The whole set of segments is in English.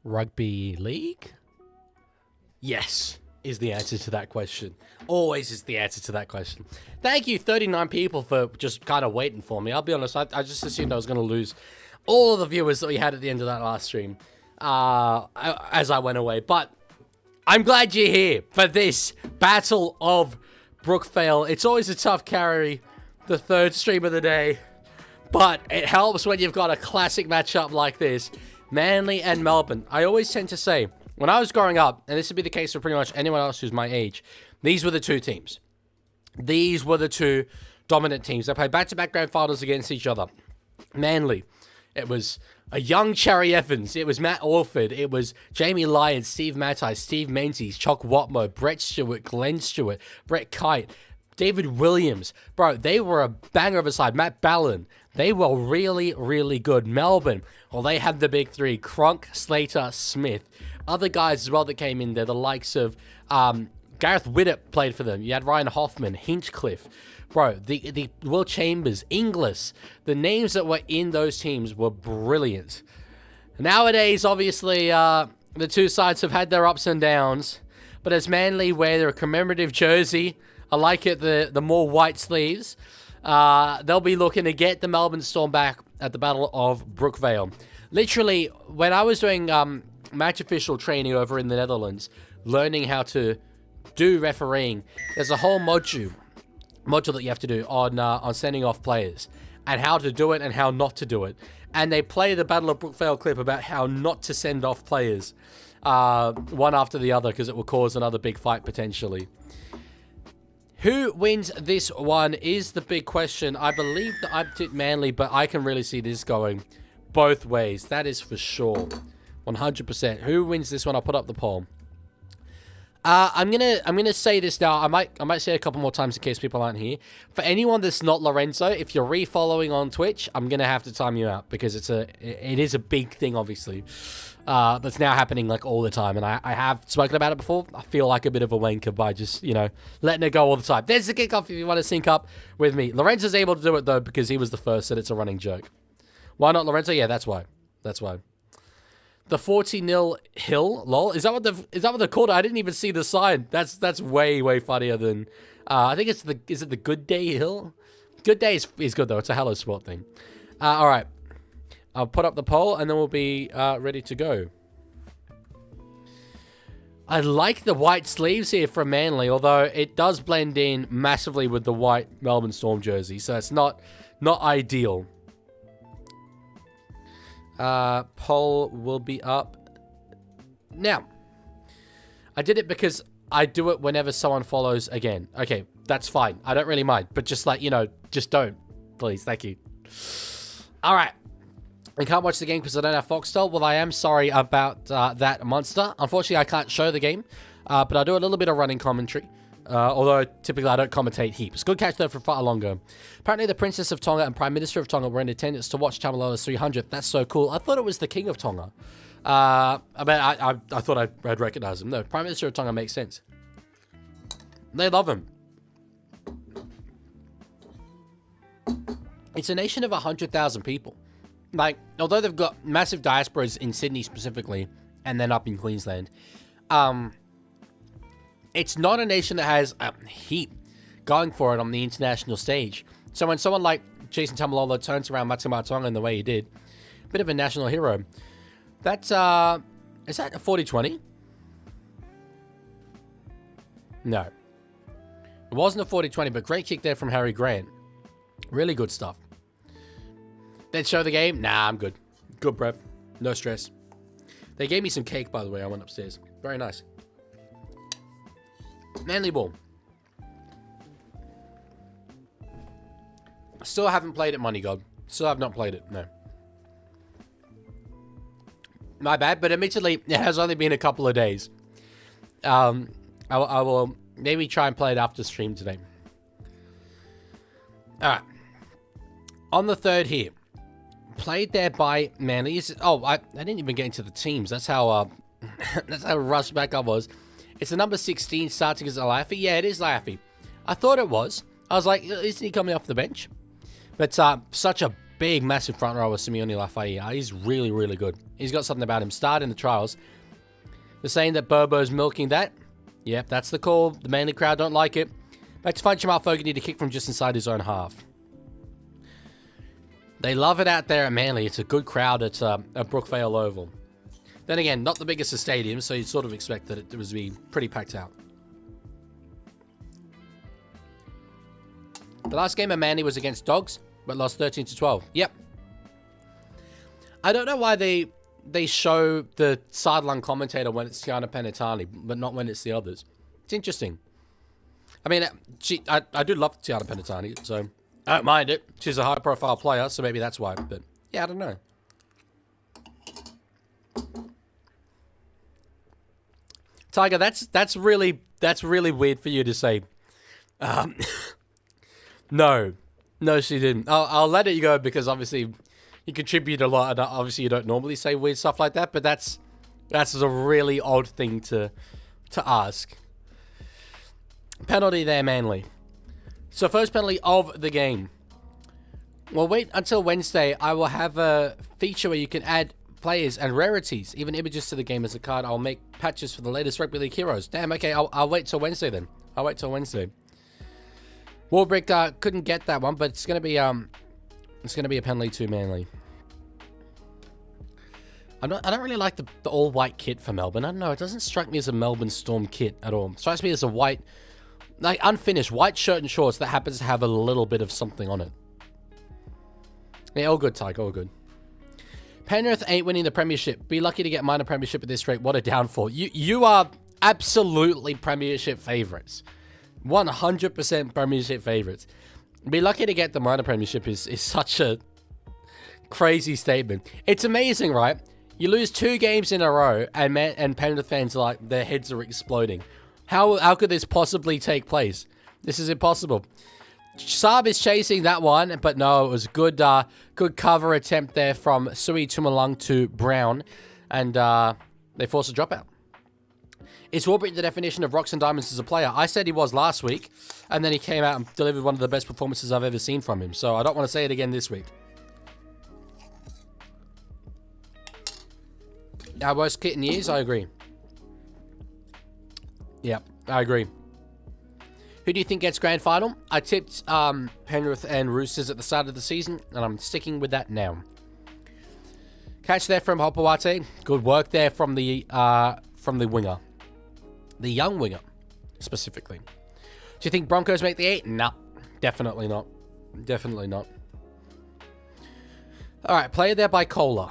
Rugby League? Yes, is the answer to that question. Always is the answer to that question. Thank you, 39 people, for just kind of waiting for me. I'll be honest, I just assumed I was going to lose all of the viewers that we had at the end of that last stream as I went away. But I'm glad you're here for this Battle of Brookvale. It's always a tough carry, the third stream of the day. But it helps when you've got a classic matchup like this. Manly and Melbourne. I always tend to say, when I was growing up, and this would be the case for pretty much anyone else who's my age, these were the two teams. These were the two dominant teams. They played back-to-back grand finals against each other. Manly, it was a young Cherry Evans. It was Matt Orford. It was Jamie Lyons, Steve Matai, Steve Menzies, Chock Watmo, Brett Stewart, Glenn Stewart, Brett Kite, David Williams. Bro, they were a banger of a side. Matt Ballin. They were really, really good. Melbourne, well, they had the big three. Cronk, Slater, Smith. Other guys as well that came in there, the likes of Gareth Widdop played for them. You had Ryan Hoffman, Hinchcliffe. Bro, the Will Chambers, Inglis. The names that were in those teams were brilliant. Nowadays, obviously, the two sides have had their ups and downs. But as Manly wear their commemorative jersey, I like it, the more white sleeves, they'll be looking to get the Melbourne Storm back at the Battle of Brookvale. Literally, when I was doing match official training over in the Netherlands, learning how to do refereeing, there's a whole module that you have to do on sending off players and how to do it and how not to do it. And they play the Battle of Brookvale clip about how not to send off players one after the other because it will cause another big fight potentially. Who wins this one is the big question. I believe that I've tipped Manly, but I can really see this going both ways. That is for sure. 100%. Who wins this one? I'll put up the poll. I'm gonna say this now. I might say it a couple more times in case people aren't here. For anyone that's not Lorenzo, if you're re-following on Twitch, I'm gonna have to time you out because it is a big thing, obviously. That's now happening like all the time, and I have spoken about it before. I feel like a bit of a wanker by just, you know, letting it go all the time. There's the kickoff if you want to sync up with me. Lorenzo's able to do it though because he was the first, and it's a running joke. Why not Lorenzo? Yeah, that's why. That's why. The 40-0 hill, lol. Is that what they're called? I didn't even see the sign. That's way funnier than. I think it's is it the Good Day Hill? Good Day is good though. It's a Hello Sport thing. All right. I'll put up the poll and then we'll be ready to go. I like the white sleeves here from Manly, although it does blend in massively with the white Melbourne Storm jersey, so it's not ideal. Poll will be up now. I did it because I do it whenever someone follows again. Okay, that's fine. I don't really mind, but just like, you know, just don't. Please, thank you. All right. I can't watch the game because I don't have Foxtel. Well, I am sorry about that, Monster. Unfortunately, I can't show the game, but I do a little bit of running commentary. Although, typically, I don't commentate heaps. Good catch, though, from far longer. Apparently, the Princess of Tonga and Prime Minister of Tonga were in attendance to watch Tamalolo's 300th. That's so cool. I thought it was the King of Tonga. I thought I'd recognize him. No, Prime Minister of Tonga makes sense. They love him. It's a nation of 100,000 people. Like, although they've got massive diasporas in Sydney specifically, and then up in Queensland, it's not a nation that has a heap going for it on the international stage. So when someone like Jason Tamalolo turns around Matsumata Tonga in the way he did, a bit of a national hero. That's, is that a 40-20? No. It wasn't a 40-20, but great kick there from Harry Grant. Really good stuff. Then show the game? Nah, I'm good. Good, bruv. No stress. They gave me some cake, by the way. I went upstairs. Very nice. Manly ball. Still haven't played it, Money God. Still have not played it, no. My bad, but admittedly, it has only been a couple of days. I will maybe try and play it after stream today. Alright. On the third here. Played there by Manly. I didn't even get into the teams. That's how that's how rushed back I was. It's the number 16 starting as Laffy. Yeah, it is Laffy. I thought it was. I was like, isn't he coming off the bench? But such a big, massive front rower, Simeone Lafai. He's really, really good. He's got something about him. Started in the trials. They're saying that Bobo's milking that. Yep, that's the call. The Manly crowd don't like it. Back to find Jamal Fogarty to kick from just inside his own half. They love it out there at Manly. It's a good crowd at Brookvale Oval. Then again, not the biggest of stadiums, so you'd sort of expect that it was be pretty packed out. The last game of Manly was against Dogs, but lost 13-12. Yep. I don't know why they show the sideline commentator when it's Tiana Penitani, but not when it's the others. It's interesting. I mean, I do love Tiana Penitani, so I don't mind it. She's a high-profile player, so maybe that's why. But yeah, I don't know. Tiger, that's really weird for you to say. No, she didn't. I'll let it go because obviously you contribute a lot, and obviously you don't normally say weird stuff like that. But that's a really odd thing to ask. Penalty there, Manly. So first penalty of the game. Well, wait until Wednesday. I will have a feature where you can add players and rarities, even images to the game as a card. I'll make patches for the latest Rugby League heroes. Damn, okay, I'll wait till Wednesday then. I'll wait till Wednesday. Warbrick couldn't get that one, but it's gonna be a penalty to Manly. I don't really like the all white kit for Melbourne. I don't know, it doesn't strike me as a Melbourne Storm kit at all. It strikes me as a white, like unfinished white shirt and shorts that happens to have a little bit of something on it. Yeah, all good, Tyke, all good. Penrith ain't winning the premiership. Be lucky to get minor premiership at this rate. What a downfall. You are absolutely premiership favourites. 100% premiership favourites. Be lucky to get the minor premiership is such a crazy statement. It's amazing, right? You lose 2 games in a row and Penrith fans are like, their heads are exploding. How could this possibly take place? This is impossible. Saab is chasing that one, but no, it was good cover attempt there from Sui Tumalung to Brown, and they forced a dropout. Is Warbrick the definition of rocks and diamonds as a player? I said he was last week, and then he came out and delivered one of the best performances I've ever seen from him, so I don't want to say it again this week. Our worst kit in years? I agree. Yeah, I agree. Who do you think gets grand final? I tipped Penrith and Roosters at the start of the season, and I'm sticking with that now. Catch there from Hopawate. Good work there from the winger. The young winger, specifically. Do you think Broncos make the 8? No, definitely not. Definitely not. All right, player there by Kohler.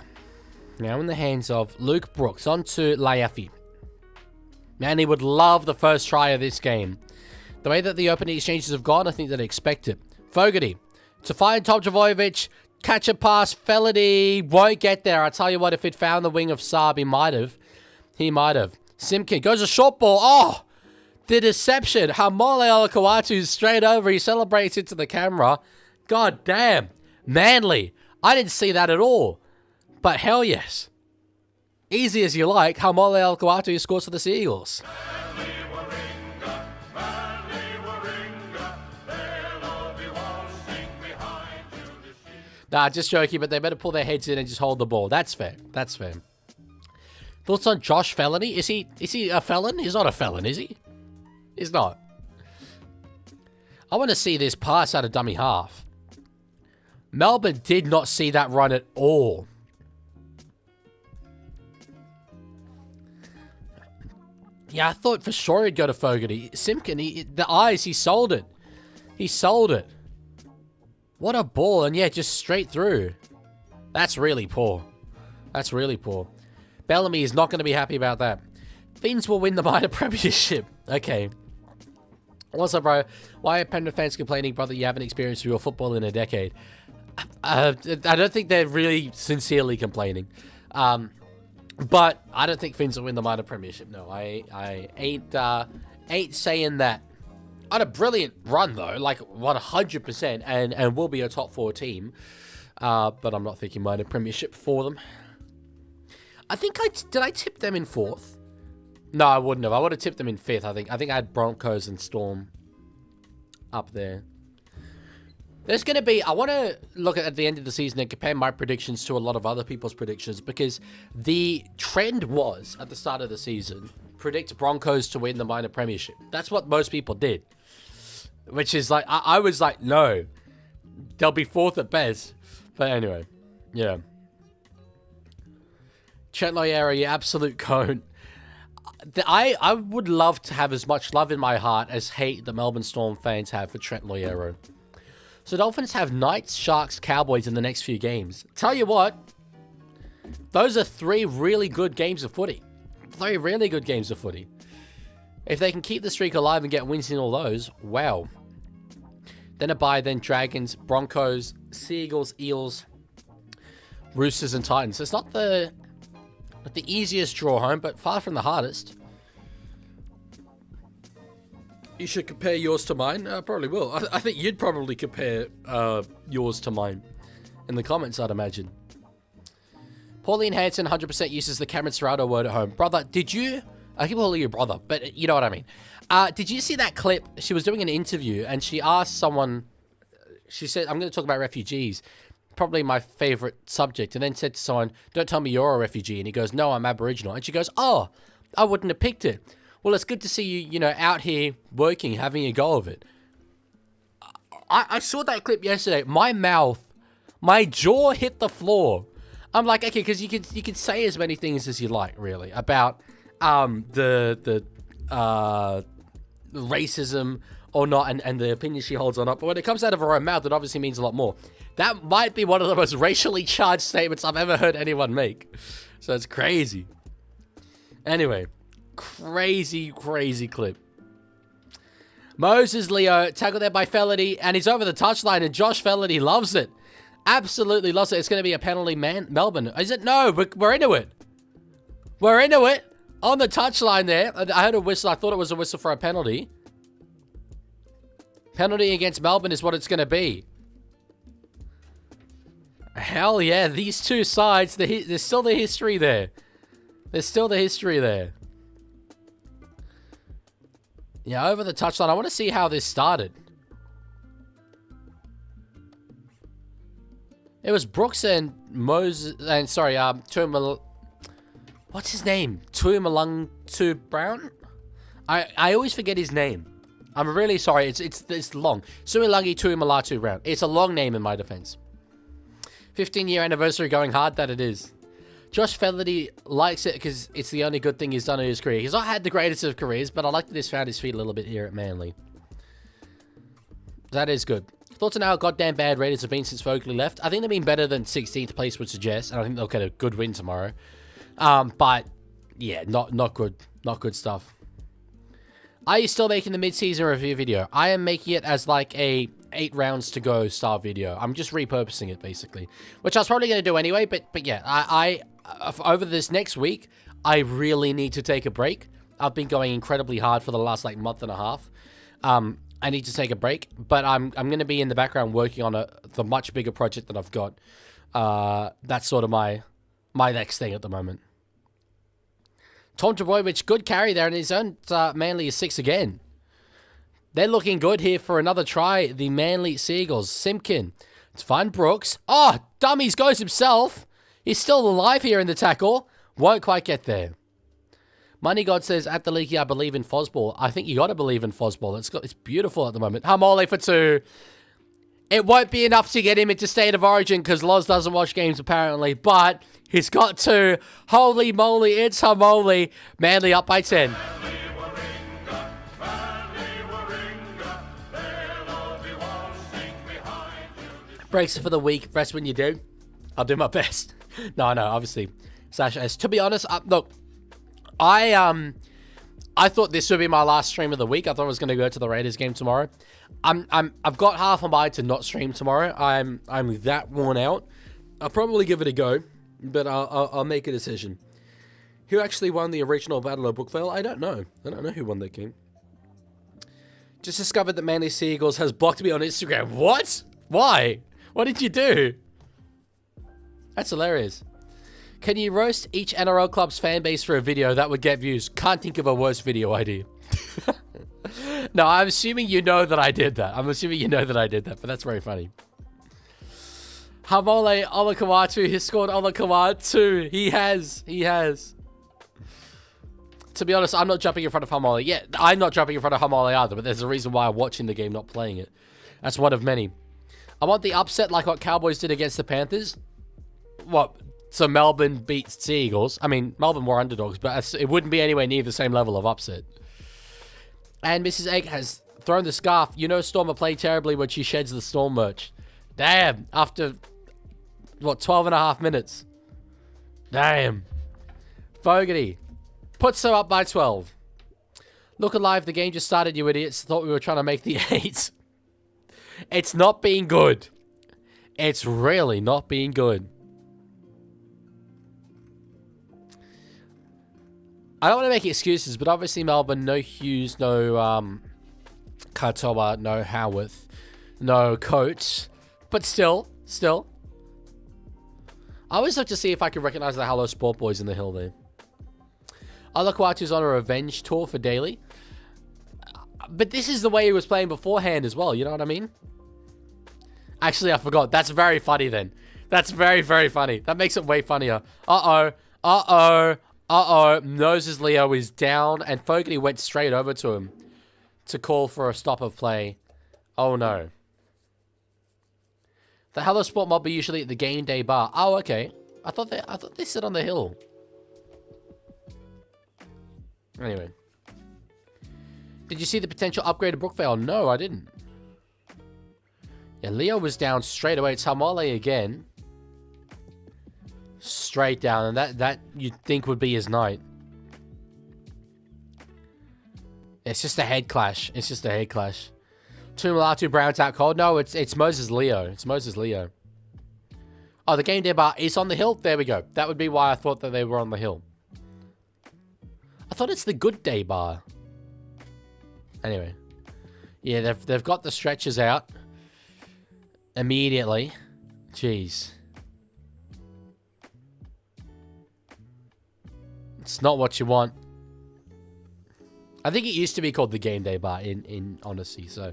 Now in the hands of Luke Brooks. On to Laiafi. Man, he would love the first try of this game. The way that the opening exchanges have gone, I think they'd expect it. Fogarty to find Tom Trbojevic. Catch a pass. Felony won't get there. I tell you what, if it found the wing of Saab, he might have. He might have. Simpkin goes a short ball. Oh, the deception. Hamole Olakauatu straight over. He celebrates into the camera. God damn. Manly. I didn't see that at all. But hell yes. Easy as you like. Hamole Olakauatu scores for the Seagulls. Nah, just joking, but they better pull their heads in and just hold the ball. That's fair. That's fair. Thoughts on Josh Felony? Is he a felon? He's not a felon, is he? He's not. I want to see this pass out of dummy half. Melbourne did not see that run at all. Yeah, I thought for sure he'd go to Fogarty. Simpkin, the eyes, he sold it. He sold it. What a ball, and yeah, just straight through. That's really poor. That's really poor. Bellamy is not going to be happy about that. Finns will win the minor premiership. Okay. What's up, bro? Why are Penrith fans complaining, brother, you haven't experienced real football in a decade? I don't think they're really sincerely complaining. But I don't think Finns will win the minor premiership. No, I ain't saying that. On a brilliant run, though, like 100%, and will be a top 4 team. But I'm not thinking minor premiership for them. I think did I tip them in 4th? No, I wouldn't have. I would have tipped them in 5th, I think. I think I had Broncos and Storm up there. There's going to be... I want to look at the end of the season and compare my predictions to a lot of other people's predictions, because the trend was, at the start of the season, predict Broncos to win the minor premiership. That's what most people did. Which is like... I was like, no. They'll be 4th at best. But anyway, yeah. Trent Loiero, you absolute cone. I would love to have as much love in my heart as hate the Melbourne Storm fans have for Trent Loiero. So Dolphins have Knights, Sharks, Cowboys in the next few games. Tell you what, those are 3 really good games of footy. 3 really good games of footy. If they can keep the streak alive and get wins in all those, wow. Then a bye, then Dragons, Broncos, Seagulls, Eels, Roosters, and Titans. It's not the easiest draw home, but far from the hardest. You should compare yours to mine. I probably will. I think you'd probably compare yours to mine in the comments, I'd imagine. Pauline Hanson 100% uses the Cameron Serrato word at home. Brother, did you... I keep calling you brother, but you know what I mean. Did you see that clip? She was doing an interview, and she asked someone... She said, I'm going to talk about refugees. Probably my favorite subject. And then said to someone, don't tell me you're a refugee. And he goes, no, I'm Aboriginal. And she goes, oh, I wouldn't have picked it. Well, it's good to see you, out here working, having a go of it. I saw that clip yesterday. My jaw hit the floor. I'm like, okay, because you can say as many things as you like, really, about the racism or not, and the opinion she holds on up. But when it comes out of her own mouth, it obviously means a lot more. That might be one of the most racially charged statements I've ever heard anyone make. So it's crazy. Anyway, crazy clip. Moses Leo, tackled there by Felony, and he's over the touchline, and Josh Felony loves it. Absolutely loves it. It's going to be a penalty, Melbourne. Is it? No, we're into it. We're into it. On the touchline there, I heard a whistle. I thought it was a whistle for a penalty. Penalty against Melbourne is what it's going to be. Hell yeah, these two sides, there's still the history there. There's still the history there. Yeah, over the touchline. I want to see how this started. It was Brooks and Moses, and sorry, what's his name? Tuimalung Brown? I always forget his name. I'm really sorry. It's long. Suilangi Tuimalatu Brown. It's a long name in my defense. 15-year anniversary going hard that it is. Josh Featherty likes it because it's the only good thing he's done in his career. He's not had the greatest of careers, but I like that he's found his feet a little bit here at Manly. That is good. Thoughts on how goddamn bad Raiders have been since Fogarty left? I think they've been better than 16th place would suggest, and I think they'll get a good win tomorrow. But yeah, not good. Not good stuff. Are you still making the mid-season review video? I am making it as like a 8 rounds to go style video. I'm just repurposing it basically, which I was probably going to do anyway. But yeah, I over this next week, I really need to take a break. I've been going incredibly hard for the last like month and a half. I need to take a break, but I'm going to be in the background working on the much bigger project that I've got. That's sort of my next thing at the moment. Tom Trbojevic, good carry there, and his own Manly is 6 again. They're looking good here for another try. The Manly Seagulls. Simpkin. It's fine, Brooks. Oh, dummies goes himself. He's still alive here in the tackle. Won't quite get there. Money God says, at the Leaguie, I believe in Fosball. I think you got to believe in Fosball. It's beautiful at the moment. Hamole for 2. It won't be enough to get him into State of Origin because Loz doesn't watch games apparently, but he's got 2. Holy moly, it's Hamole. Manly up by 10. Breaks it for the week. Rest when you do. I'll do my best. No, obviously. Sasha S. To be honest, look, I thought this would be my last stream of the week. I thought I was going to go to the Raiders game tomorrow. I've got half a mind to not stream tomorrow. I'm that worn out. I'll probably give it a go, but I'll make a decision. Who actually won the original Battle of Brookvale? I don't know. I don't know who won that game. Just discovered that Manly Seagulls has blocked me on Instagram. What? Why? What did you do? That's hilarious. Can you roast each NRL club's fan base for a video that would get views? Can't think of a worse video idea. No, I'm assuming you know that I did that. But that's very funny. Hamole Olakawatu, he scored Olakawatu. He has. To be honest, I'm not jumping in front of Hamole. Yeah, I'm not jumping in front of Hamole either, but there's a reason why I'm watching the game, not playing it. That's one of many. I want the upset like what Cowboys did against the Panthers. What? So Melbourne beats Seagulls. I mean, Melbourne were underdogs, but it wouldn't be anywhere near the same level of upset. And Mrs. Egg has thrown the scarf. You know Storm are playing terribly when she sheds the Storm merch. Damn. After, what, 12 and a half minutes. Damn. Fogarty puts her up by 12. Look alive. The game just started, you idiots. Thought we were trying to make the 8. It's not being good. It's really not being good. I don't want to make excuses, but obviously Melbourne, no Hughes, no Katoa, no Howarth, no Coates. But still. I always like to see if I can recognize the Hello Sport Boys in the hill there. Olakwatu's on a revenge tour for Daly. But this is the way he was playing beforehand as well, you know what I mean? Actually, I forgot. That's very funny then. That's very, very funny. That makes it way funnier. Uh-oh. Noses Leo is down, and Fogarty went straight over to him to call for a stop of play. Oh, no. The Hello Sport mob are usually at the game day bar. Oh, okay. I thought they sit on the hill. Anyway. Did you see the potential upgrade of Brookvale? No, I didn't. Yeah, Leo was down straight away. It's Hamole again. Straight down, and that you'd think would be his night. It's just a head clash. Tumalatu Brown's out cold. No, it's Moses Leo. Oh, the game day bar is on the hill. There we go. That would be why I thought that they were on the hill. thought it's the Good Day bar. Anyway. Yeah, they've got the stretchers out. Immediately. Jeez. It's not what you want. I think it used to be called the Game Day bar in honesty, so.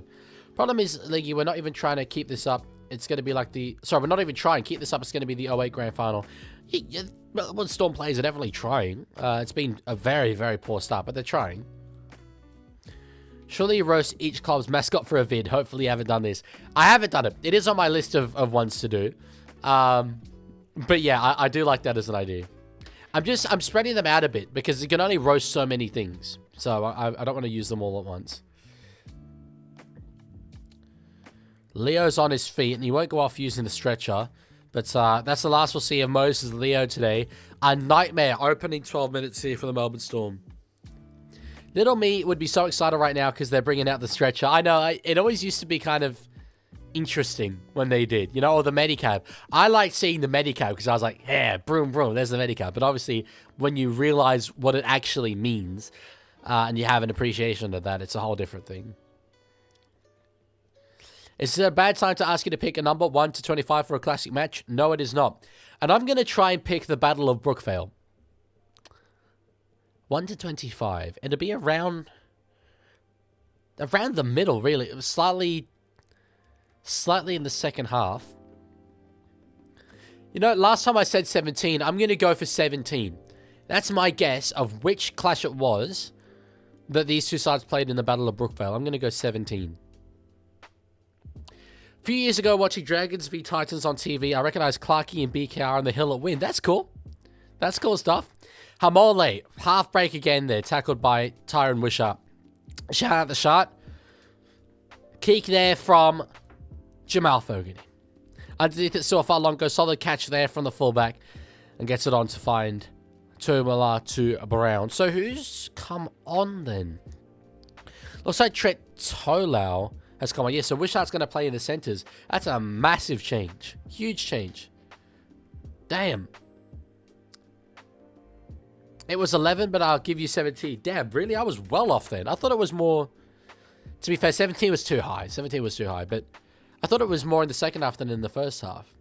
Problem is, Leaguie, we're not even trying to keep this up. It's going to be like the... Sorry, we're not even trying. Keep this up. It's going to be the 08 Grand Final. Melbourne Storm players are definitely trying. It's been a very, very poor start, but they're trying. Surely you roast each club's mascot for a vid. Hopefully you haven't done this. I haven't done it. It is on my list of ones to do. But yeah, I do like that as an idea. I'm spreading them out a bit because you can only roast so many things. So I don't want to use them all at once. Leo's on his feet and he won't go off using the stretcher. But that's the last we'll see of Moses Leo today. A nightmare opening 12 minutes here for the Melbourne Storm. Little me would be so excited right now because they're bringing out the stretcher. I know, it always used to be kind of interesting when they did, you know, or the Medicab. I like seeing the Medicab because I was like, yeah, broom, broom, there's the Medicab. But obviously, when you realize what it actually means and you have an appreciation of that, it's a whole different thing. Is it a bad time to ask you to pick a number 1 to 25 for a classic match? No, it is not. And I'm going to try and pick the Battle of Brookvale. 1 to 25. It'll be around the middle, really. It was slightly in the second half. You know, last time I said 17, I'm going to go for 17. That's my guess of which clash it was that these two sides played in the Battle of Brookvale. I'm going to go 17. A few years ago, watching Dragons v Titans on TV, I recognized Clarkey and BKR on the hill at win. That's cool. That's cool stuff. Hamole, half break again there, tackled by Tyron Wishart. Shout out the shot. Kick there from Jamal Fogarty. Underneath it, Watchalong goes solid catch there from the fullback and gets it on to find Tumala to Brown. So who's come on then? Looks like Trent Tolau has come on. Yeah, so Wishart's going to play in the centres. That's a massive change. Huge change. Damn. It was 11, but I'll give you 17. Damn, really? I was well off then. I thought it was more... To be fair, 17 was too high. 17 was too high, but I thought it was more in the second half than in the first half.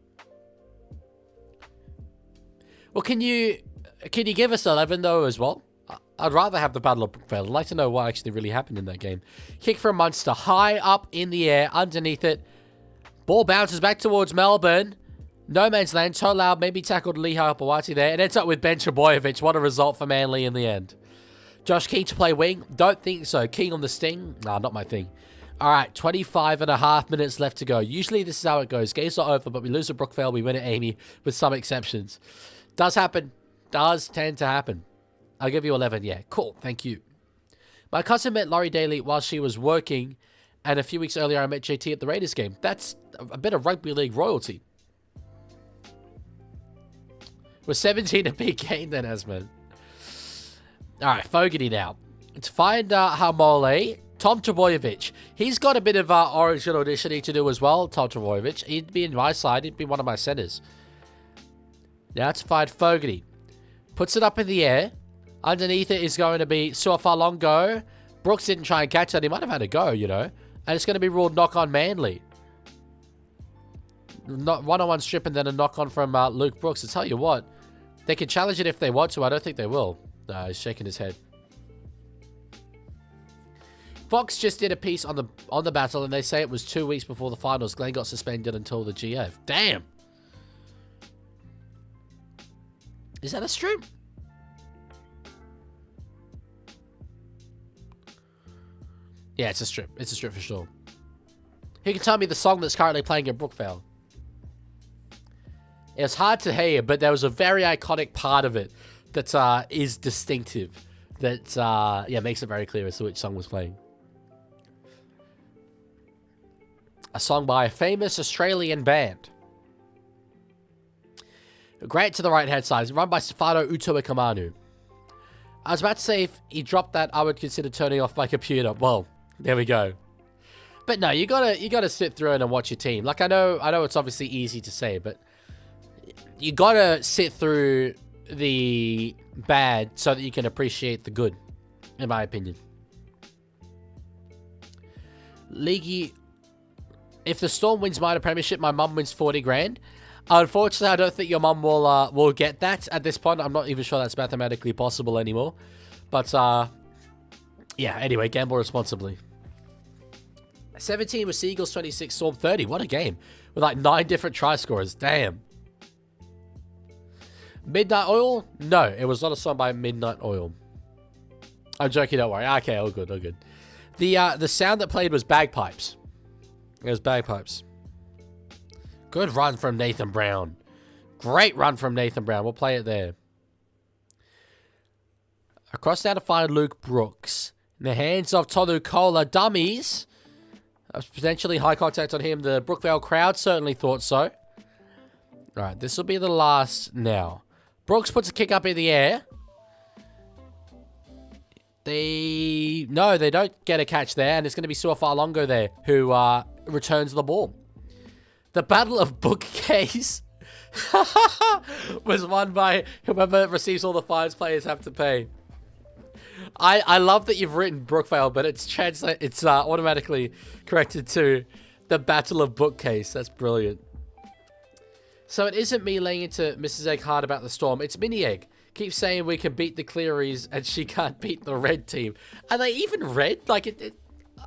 Well, can you give us 11, though, as well? I'd rather have the Battle of Brookvale. I'd like to know what actually really happened in that game. Kick from Munster. High up in the air. Underneath it. Ball bounces back towards Melbourne. No man's land. Tolau maybe tackled Leaguie Apawati there. It ends up with Ben Trbojevic. What a result for Manly in the end. Josh King to play wing? Don't think so. King on the sting? Nah, not my thing. All right, 25.5 minutes left to go. Usually this is how it goes. Game's not over, but we lose at Brookvale. We win at Amy with some exceptions. Does happen. Does tend to happen. I'll give you 11. Yeah, cool. Thank you. My cousin met Laurie Daly while she was working, and a few weeks earlier I met JT at the Raiders game. That's a bit of rugby league royalty. We're 17 a big game then, Asman. All right, Fogarty now. To find Hamole, Tom Trbojevic. He's got a bit of origin auditioning to do as well, Tom Trbojevic. He'd be in my side. He'd be one of my centers. Now to find Fogarty. Puts it up in the air. Underneath it is going to be Watchalong go. Brooks didn't try and catch that. He might have had a go, you know. And it's going to be ruled knock on Manly. Not one-on-one strip and then a knock on from Luke Brooks. To tell you what, they can challenge it if they want to. I don't think they will. No, he's shaking his head. Fox just did a piece on the battle, and they say it was 2 weeks before the finals. Glenn got suspended until the GF. Damn. Is that a strip? Yeah, it's a strip. It's a strip for sure. Who can tell me the song that's currently playing at Brookvale? It's hard to hear, but there was a very iconic part of it that is distinctive. That, yeah, makes it very clear as to which song was playing. A song by a famous Australian band. Great to the right-hand side. Run by Stefano Utoikamanu. I was about to say if he dropped that, I would consider turning off my computer. Well, there we go. But no, you gotta sit through it and watch your team. Like I know it's obviously easy to say, but you gotta sit through the bad so that you can appreciate the good. in my opinion. Leaguie, if the Storm wins minor premiership, my mum wins 40 grand. Unfortunately, I don't think your mum will get that at this point. I'm not even sure that's mathematically possible anymore. But, yeah, anyway, gamble responsibly. 17 was Seagulls, 26 Storm, 30. What a game. With like 9 different try scorers. Damn. Midnight Oil? No, it was not a song by Midnight Oil. I'm joking, don't worry. Okay, all good, all good. The sound that played was bagpipes. It was bagpipes. Good run from Nathan Brown. Great run from Nathan Brown. We'll play it there. Across now to find Luke Brooks. In the hands of Tolu Kola. Dummies. That was potentially high contact on him. The Brookvale crowd certainly thought so. Alright, this will be the last now. Brooks puts a kick up in the air. No, they don't get a catch there. And it's going to be Suafalongo there who returns the ball. The Battle of Bookcase was won by whoever receives all the fines players have to pay. I love that you've written Brookvale, but it's automatically corrected to the Battle of Bookcase. That's brilliant. So it isn't me laying into Mrs. Egg hard about the Storm. It's Mini Egg. Keeps saying we can beat the Clearys and she can't beat the red team. Are they even red? Like,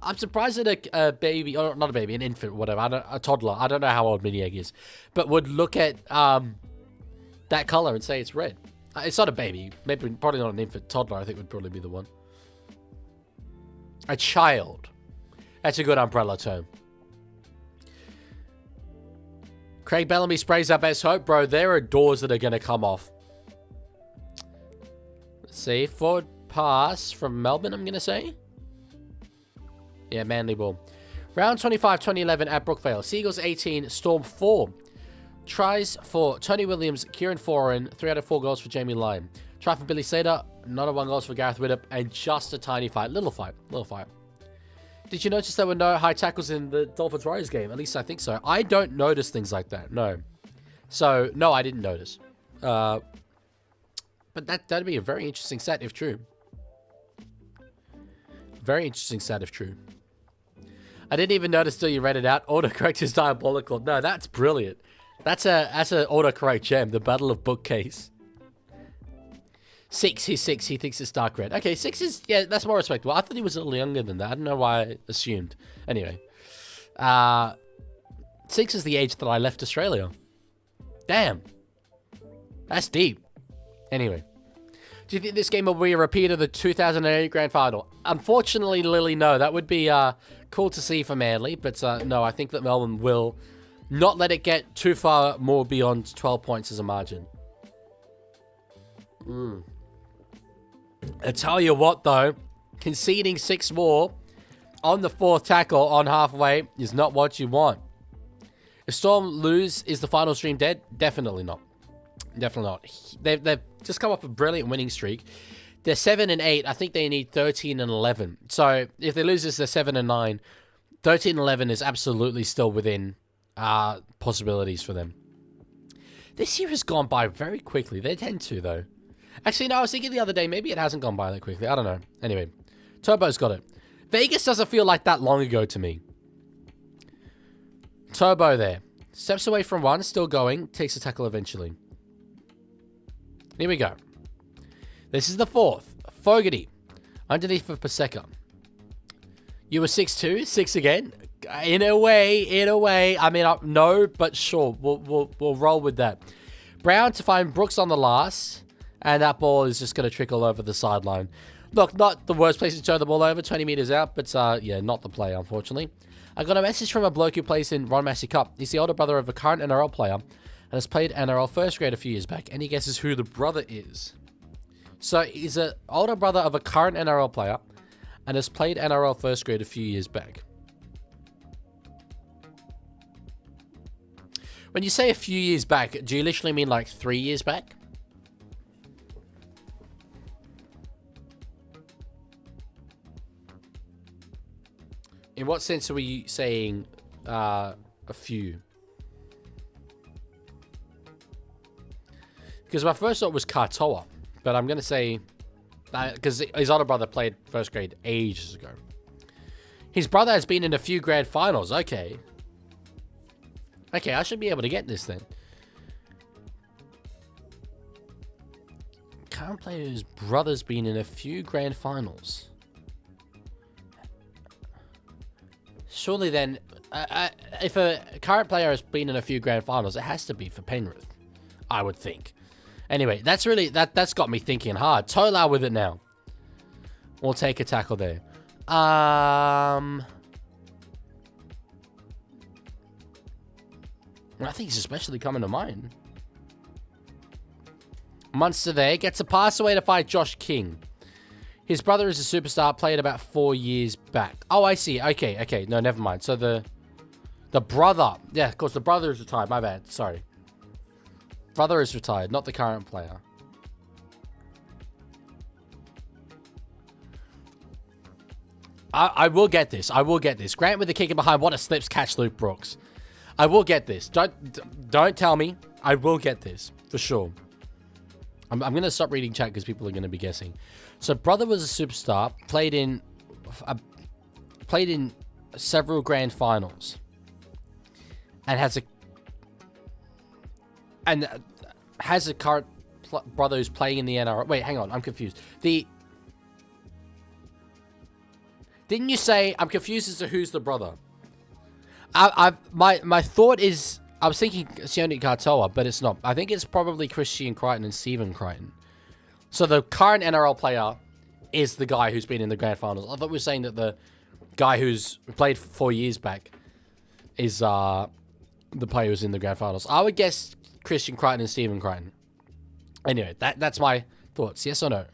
I'm surprised that a baby, or not a baby, an infant, whatever, a toddler, I don't know how old Mini Egg is, but would look at that color and say it's red. It's not a baby. Maybe, probably not an infant. Toddler, I think, would probably be the one. A child. That's a good umbrella term. Craig Bellamy sprays our best hope. Bro, there are doors that are going to come off. Let's see. Forward pass from Melbourne, I'm going to say. Yeah, Manly ball. Round 25, 2011 at Brookvale. Seagulls 18, Storm 4. Tries for Tony Williams, Kieran Foran, 3 out of 4 goals for Jamie Lyon. Try for Billy Slater, none of 1 goals for Gareth Widdop, and just a tiny fight. Little fight. Did you notice there were no high tackles in the Dolphins Warriors game? At least I think so. I don't notice things like that, no. So, no, I didn't notice. But that'd be a very interesting stat if true. Very interesting stat if true. I didn't even notice till you read it out. Autocorrect is diabolical. No, that's brilliant. That's an autocorrect gem. The Battle of Bookcase. 6, he's 6. He thinks it's dark red. Okay, 6 is, yeah, that's more respectable. I thought he was a little younger than that. I don't know why I assumed. Anyway. 6 is the age that I left Australia. Damn. That's deep. Anyway. Do you think this game will be a repeat of the 2008 Grand Final? Unfortunately, Lily, no. That would be cool to see for Manly. But no, I think that Melbourne will not let it get too far more beyond 12 points as a margin. I tell you what, though. Conceding 6 more on the 4th tackle on halfway is not what you want. If Storm lose, is the final stream dead? Definitely not. Definitely not. They've just come off a brilliant winning streak. They're 7 and 8. I think they need 13 and 11. So if they lose this, they're 7 and 9. 13 and 11 is absolutely still within possibilities for them. This year has gone by very quickly. They tend to, though. Actually, no, I was thinking the other day, maybe it hasn't gone by that quickly. I don't know. Anyway, Turbo's got it. Vegas doesn't feel like that long ago to me. Turbo there. Steps away from 1, still going. Takes a tackle eventually. Here we go. This is the 4th. Fogarty. Underneath for Paseka. You were 6'2", 6 again. In a way. I mean, no, but sure. We'll roll with that. Brown to find Brooks on the last. And that ball is just going to trickle over the sideline. Look, not the worst place to turn the ball over. 20 meters out. But, yeah, not the play, unfortunately. I got a message from a bloke who plays in Ron Massey Cup. He's the older brother of a current NRL player. And has played NRL first grade a few years back. And he guesses who the brother is. So, he's an older brother of a current NRL player. And has played NRL first grade a few years back. When you say a few years back, do you literally mean like 3 years back? In what sense are we saying a few? Because my first thought was Katoa, but I'm going to say Because his older brother played first grade ages ago. His brother has been in a few grand finals. Okay. Okay, I should be able to get this then. Current player whose brother's been in a few grand finals. Surely then, if a current player has been in a few grand finals, it has to be for Penrith, I would think. Anyway, that's really, that's got me thinking hard. Tolau with it now. We'll take a tackle there. I think he's especially coming to mind. Munster there gets a pass away to fight Josh King. His brother is a superstar, played about 4 years back. Oh, I see. Okay. No, never mind. So the brother. Yeah, of course, the brother is retired. My bad. Sorry. Brother is retired, not the current player. I will get this. I will get this. Grant with the kick in behind. What a slips catch, Luke Brooks. I will get this. Don't tell me. I will get this for sure. I'm going to stop reading chat because people are going to be guessing. So brother was a superstar, played in several grand finals, and has a current brother who's playing in the NRL. Wait, hang on, I'm confused. Didn't you say I'm confused as to who's the brother? My thought is I was thinking Sione Katoa, but it's not. I think it's probably Christian Crichton and Stephen Crichton. So the current NRL player is the guy who's been in the grand finals. I thought we were saying that the guy who's played 4 years back is the player who's in the grand finals. I would guess Christian Crichton and Stephen Crichton. Anyway, that's my thoughts. Yes or no?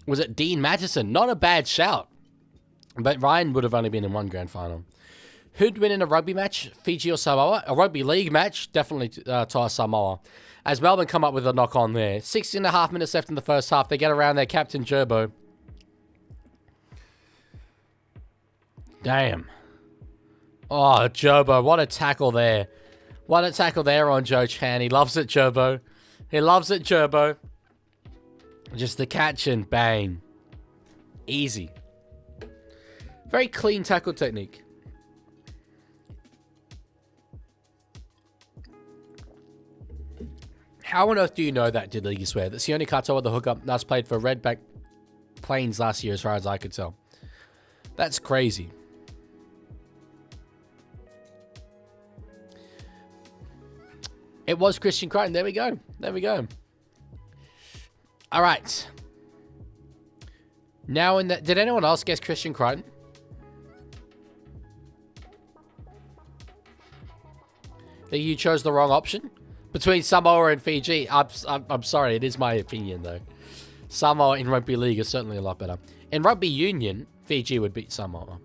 Was it Dean Mattison? Not a bad shout. But Ryan would have only been in one grand final. Who'd win in a rugby match? Fiji or Samoa? A rugby league match? Definitely Samoa. As Melbourne come up with a knock on there. 16.5 minutes left in the first half. They get around their captain, Gerbo. Damn. Oh, Gerbo. What a tackle there. What a tackle there on Joe Chan. He loves it, Gerbo. He loves it, Gerbo. Just the catch and bang. Easy. Very clean tackle technique. How on earth do you know that, did Leaguie swear? That Sione Katoa, the hookup, last played for Redback Plains last year, as far as I could tell. That's crazy. It was Christian Crichton. There we go. There we go. All right. Now, did anyone else guess Christian Crichton? That you chose the wrong option? Between Samoa and Fiji. I'm sorry, it is my opinion, though. Samoa in rugby league is certainly a lot better. In rugby union, Fiji would beat Samoa.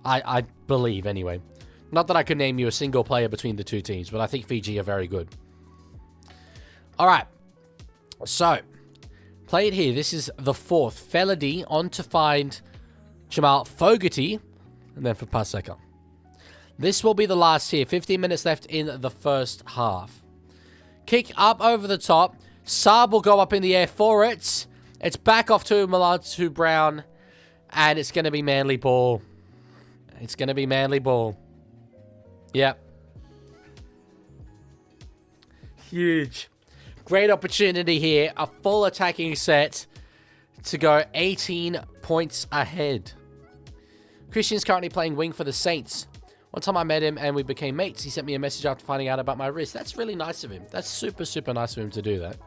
I believe, anyway. Not that I could name you a single player between the two teams, but I think Fiji are very good. All right. So, play it here. This is the fourth. Felady on to find Jamal Fogarty, and then for Paseka. This will be the last here. 15 minutes left in the first half. Kick up over the top. Saab will go up in the air for it. It's back off to Millard to Brown. And it's going to be Manly ball. It's going to be Manly ball. Yep. Huge. Great opportunity here. A full attacking set to go 18 points ahead. Christian's currently playing wing for the Saints. One time I met him and we became mates. He sent me a message after finding out about my wrist. That's really nice of him. That's super, super nice of him to do that.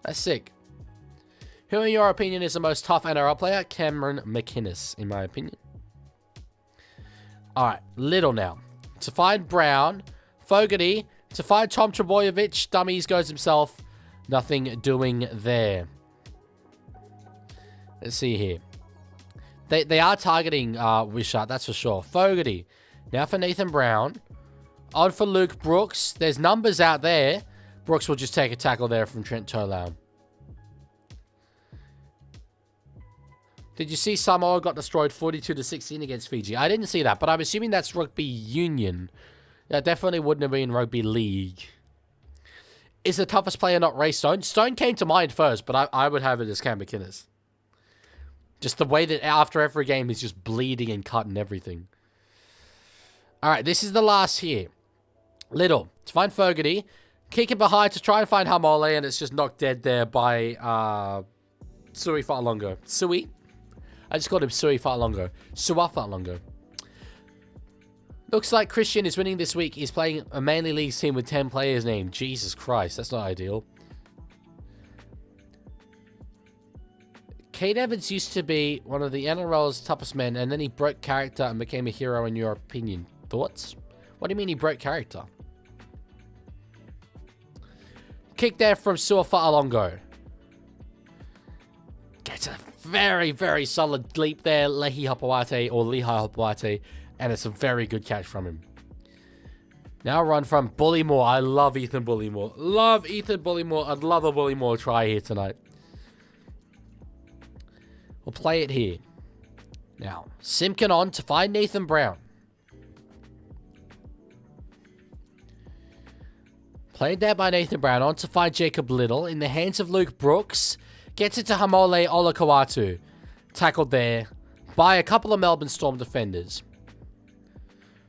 That's sick. Who, in your opinion, is the most tough NRL player? Cameron McInnes, in my opinion. All right, Little now. To find Brown. Fogarty. To find Tom Trebojevic. Dummies goes himself. Nothing doing there. Let's see here. They are targeting Wishart, that's for sure. Fogarty. Now for Nathan Brown. On for Luke Brooks. There's numbers out there. Brooks will just take a tackle there from Trent Tolau. Did you see Samoa got destroyed 42-16 against Fiji? I didn't see that, but I'm assuming that's rugby union. That definitely wouldn't have been rugby league. Is the toughest player not Ray Stone? Stone came to mind first, but I would have it as Cam McInnes. Just the way that after every game he's just bleeding and cutting everything. All right, this is the last here. Little to find Fogarty. Kick it behind to try and find Hamole, and it's just knocked dead there by Sui Fa'alongo. Sui? I just called him Sui Fa'alongo. Sua Fa'alongo. Looks like Christian is winning this week. He's playing a Manly League team with 10 players named. Jesus Christ, that's not ideal. Kate Evans used to be one of the NRL's toughest men, and then he broke character and became a hero in your opinion. Thoughts? What do you mean he broke character? Kick there from Sua Fa'alongo. Gets a very, very solid leap there. Lehigh Hopawate, and it's a very good catch from him. Now run from Bullymore. I love Ethan Bullymore. Love Ethan Bullymore. I'd love a Bullymore try here tonight. We'll play it here. Now, Simpkin on to find Nathan Brown. Played there by Nathan Brown. On to find Jacob Little. In the hands of Luke Brooks. Gets it to Hamole Olakau'atu. Tackled there by a couple of Melbourne Storm defenders.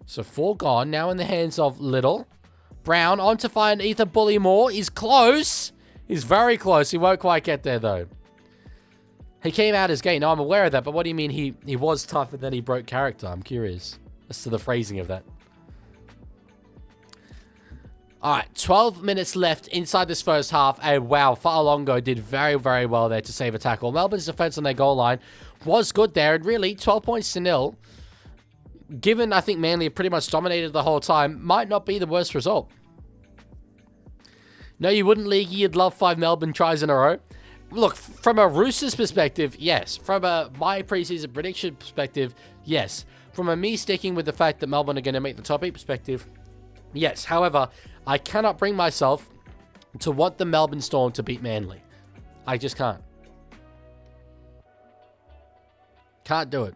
So 4 gone. Now in the hands of Little. Brown on to find Ethan Bullymore. He's close. He's very close. He won't quite get there though. He came out his gate. No, I'm aware of that. But what do you mean he was tough and then he broke character? I'm curious as to the phrasing of that. Alright, 12 minutes left inside this first half. And wow, Fa'alongo did very, very well there to save a tackle. Melbourne's defense on their goal line was good there. And really, 12 points to 0. Given, I think, Manly pretty much dominated the whole time, might not be the worst result. No, you wouldn't, Leaguie. You'd love 5 Melbourne tries in a row. Look, from a Roosters perspective, yes. From a my preseason prediction perspective, yes. From a me sticking with the fact that Melbourne are going to make the top 8 perspective, yes. However, I cannot bring myself to want the Melbourne Storm to beat Manly. I just can't. Can't do it.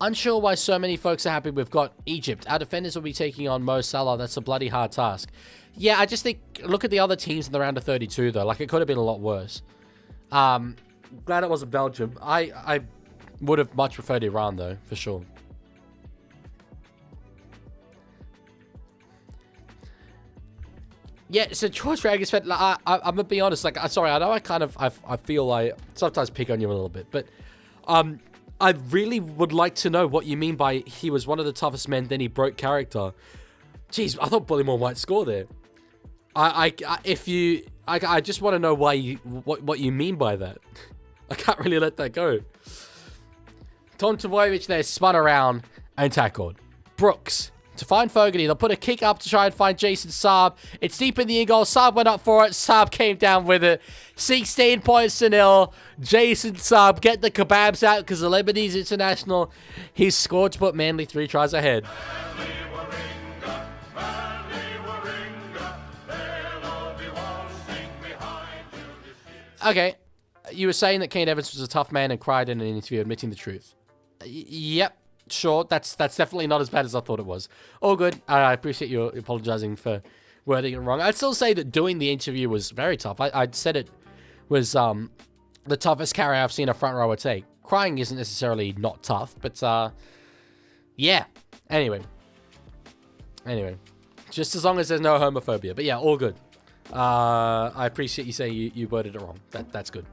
Unsure why so many folks are happy we've got Egypt. Our defenders will be taking on Mo Salah. That's a bloody hard task. Yeah, I just think, look at the other teams in the round of 32, though. Like, it could have been a lot worse. Glad it wasn't Belgium. I would have much preferred Iran, though, for sure. Yeah, so George Dragons fan, like, I'm gonna be honest, like, sorry, I know I feel I sometimes pick on you a little bit, but, I really would like to know what you mean by he was one of the toughest men, then he broke character. Jeez, I thought Bullymore might score there. I just want to know why what you mean by that. I can't really let that go. Tom Tavoyevich there spun around and tackled. Brooks to find Fogarty. They'll put a kick up to try and find Jason Saab. It's deep in the in-goal. Saab went up for it. Saab came down with it. 16 points to 0. Jason Saab get the kebabs out because the Lebanese international, he's scored to put Manly 3 tries ahead. Okay, you were saying that Kane Evans was a tough man and cried in an interview admitting the truth. Yep. Sure, that's definitely not as bad as I thought it was. All good. I appreciate you apologizing for wording it wrong. I'd still say that doing the interview was very tough. I said it was the toughest carry I've seen a front rower take. Crying isn't necessarily not tough, but yeah. Anyway, just as long as there's no homophobia. But yeah, all good. I appreciate you saying you worded it wrong. That's good.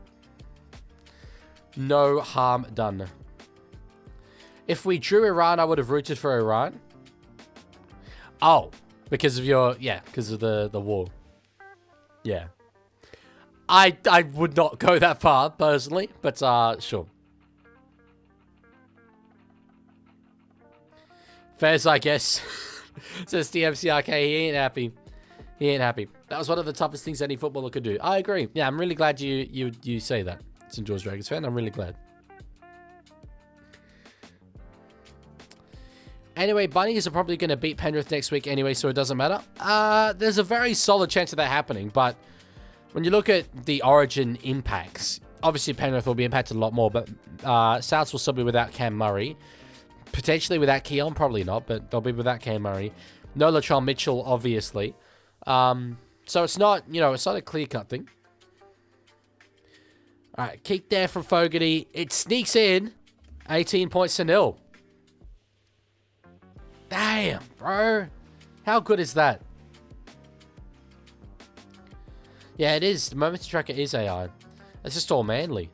No harm done. If we drew Iran, I would have rooted for Iran. Oh, because of because of the war. Yeah. I would not go that far, personally, but sure. Fairs, I guess. Says DMCRK, he ain't happy. He ain't happy. That was one of the toughest things any footballer could do. I agree. Yeah, I'm really glad you say that. St. George Dragons fan, I'm really glad. Anyway, Bunnies are probably going to beat Penrith next week anyway, so it doesn't matter. There's a very solid chance of that happening, but when you look at the Origin impacts, obviously Penrith will be impacted a lot more, but Souths will still be without Cam Murray. Potentially without Keon, probably not, but they'll be without Cam Murray. No Latrell Mitchell, obviously. So it's not, it's not a clear-cut thing. All right, kick there from Fogarty. It sneaks in. 18 points to 0. Damn, bro. How good is that? Yeah, it is. The momentum tracker is AI. It's just all Manly.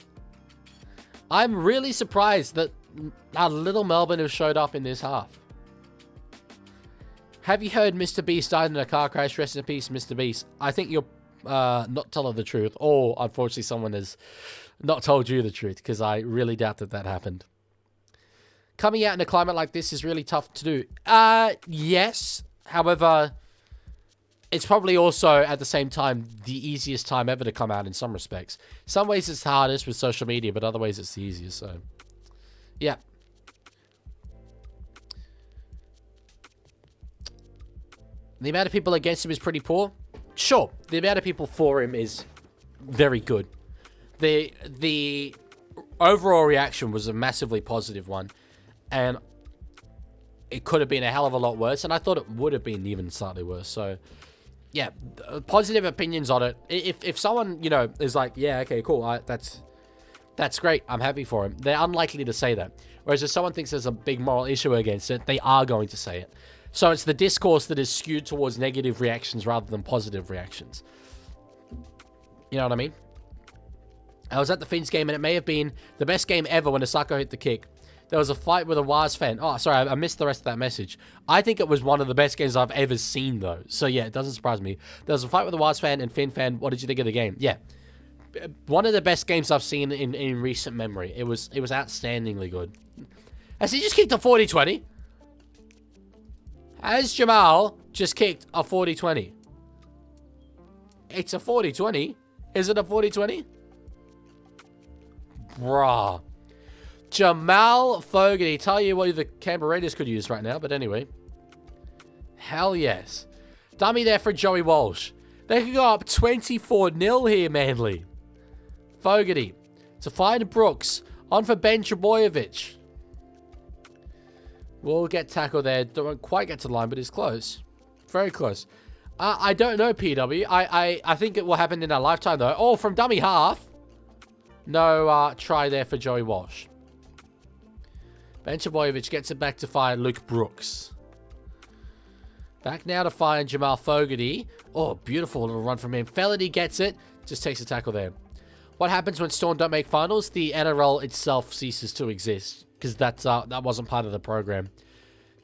I'm really surprised that our little Melbourne have showed up in this half. Have you heard Mr. Beast died in a car crash? Rest in peace, Mr. Beast. I think you're not telling the truth. Or, unfortunately, someone has not told you the truth. Because I really doubt that that happened. Coming out in a climate like this is really tough to do. Yes. However, it's probably also, at the same time, the easiest time ever to come out in some respects. Some ways it's the hardest with social media, but other ways it's the easiest. So, yeah. The amount of people against him is pretty poor. Sure, the amount of people for him is very good. The overall reaction was a massively positive one. And it could have been a hell of a lot worse. And I thought it would have been even slightly worse. So, yeah, positive opinions on it. If someone, is like, yeah, okay, cool, that's great, I'm happy for him, they're unlikely to say that. Whereas if someone thinks there's a big moral issue against it, they are going to say it. So it's the discourse that is skewed towards negative reactions rather than positive reactions. You know what I mean? I was at the Finns game, and it may have been the best game ever when Asako hit the kick. There was a fight with a Waz fan. Oh, sorry, I missed the rest of that message. I think it was one of the best games I've ever seen, though. So, yeah, it doesn't surprise me. There was a fight with a Waz fan and Finn fan. What did you think of the game? Yeah. One of the best games I've seen in recent memory. It was outstandingly good. Has he just kicked a 40-20? Has Jamal just kicked a 40-20? It's a 40-20? Is it a 40-20? Bruh. Jamal Fogarty. Tell you what the Canberra Raiders could use right now. But anyway. Hell yes. Dummy there for Joey Walsh. They could go up 24-0 here, Manly. Fogarty. To find Brooks. On for Ben Trebojevic. We'll get tackled there. Don't quite get to the line, but it's close. Very close. I don't know, PW. I think it will happen in our lifetime, though. Oh, from dummy half. No try there for Joey Walsh. Ben Trebojevic gets it back to find Luke Brooks. Back now to find Jamal Fogarty. Oh, beautiful little run from him. Felony gets it. Just takes a tackle there. What happens when Storm don't make finals? The NRL itself ceases to exist. Because that wasn't part of the program.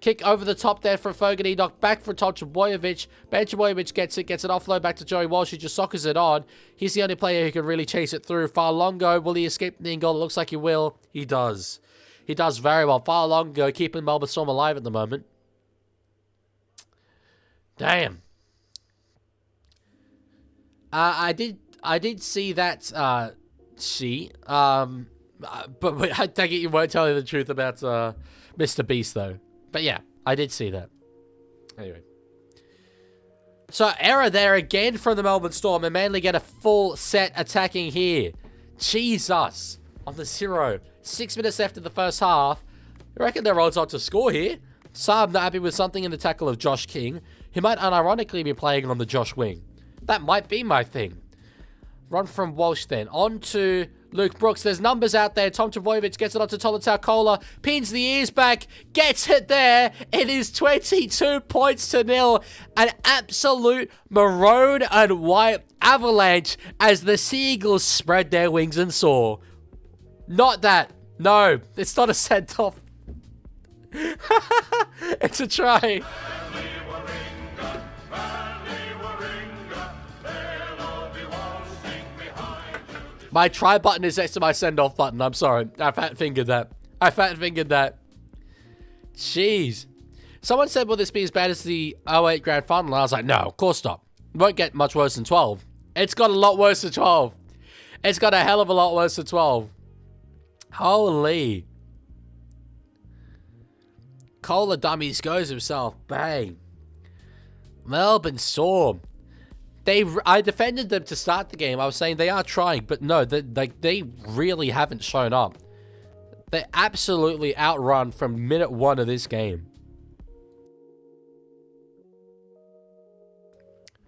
Kick over the top there for Fogarty. Knocked back for Tom Trebojevic. Ben Trebojevic gets it offload back to Joey Walsh, who just soccers it on. He's the only player who can really chase it through. Farlongo, will he escape the goal? It looks like he will. He does. He does very well. Farlongo keeping Melbourne Storm alive at the moment. Damn. I did see that sheet. But I take it you won't tell me the truth about Mr. Beast, though. But yeah, I did see that. Anyway. So, error there again from the Melbourne Storm. And Manly get a full set attacking here. Jesus. On the 0. 6 minutes left in the first half. I reckon they're odds on to score here. Saab not happy with something in the tackle of Josh King. He might unironically be playing on the Josh wing. That might be my thing. Run from Walsh then. On to Luke Brooks. There's numbers out there. Tom Trebojevic gets it onto Tolutau Kola. Pins the ears back. Gets it there. It is 22 points to 0. An absolute maroon and white avalanche as the Seagulls spread their wings and soar. Not that. No. It's not a send-off. It's a try. My try button is next to my send-off button. I'm sorry. I fat-fingered that. Jeez. Someone said, will this be as bad as the 08 Grand Final? And I was like, no, of course not. It won't get much worse than 12. It's got a lot worse than 12. It's got a hell of a lot worse than 12. Holy. Cola Dummies goes himself. Bang. Melbourne Storm. I defended them to start the game. I was saying they are trying, but no, they really haven't shown up. They're absolutely outrun from minute 1 of this game.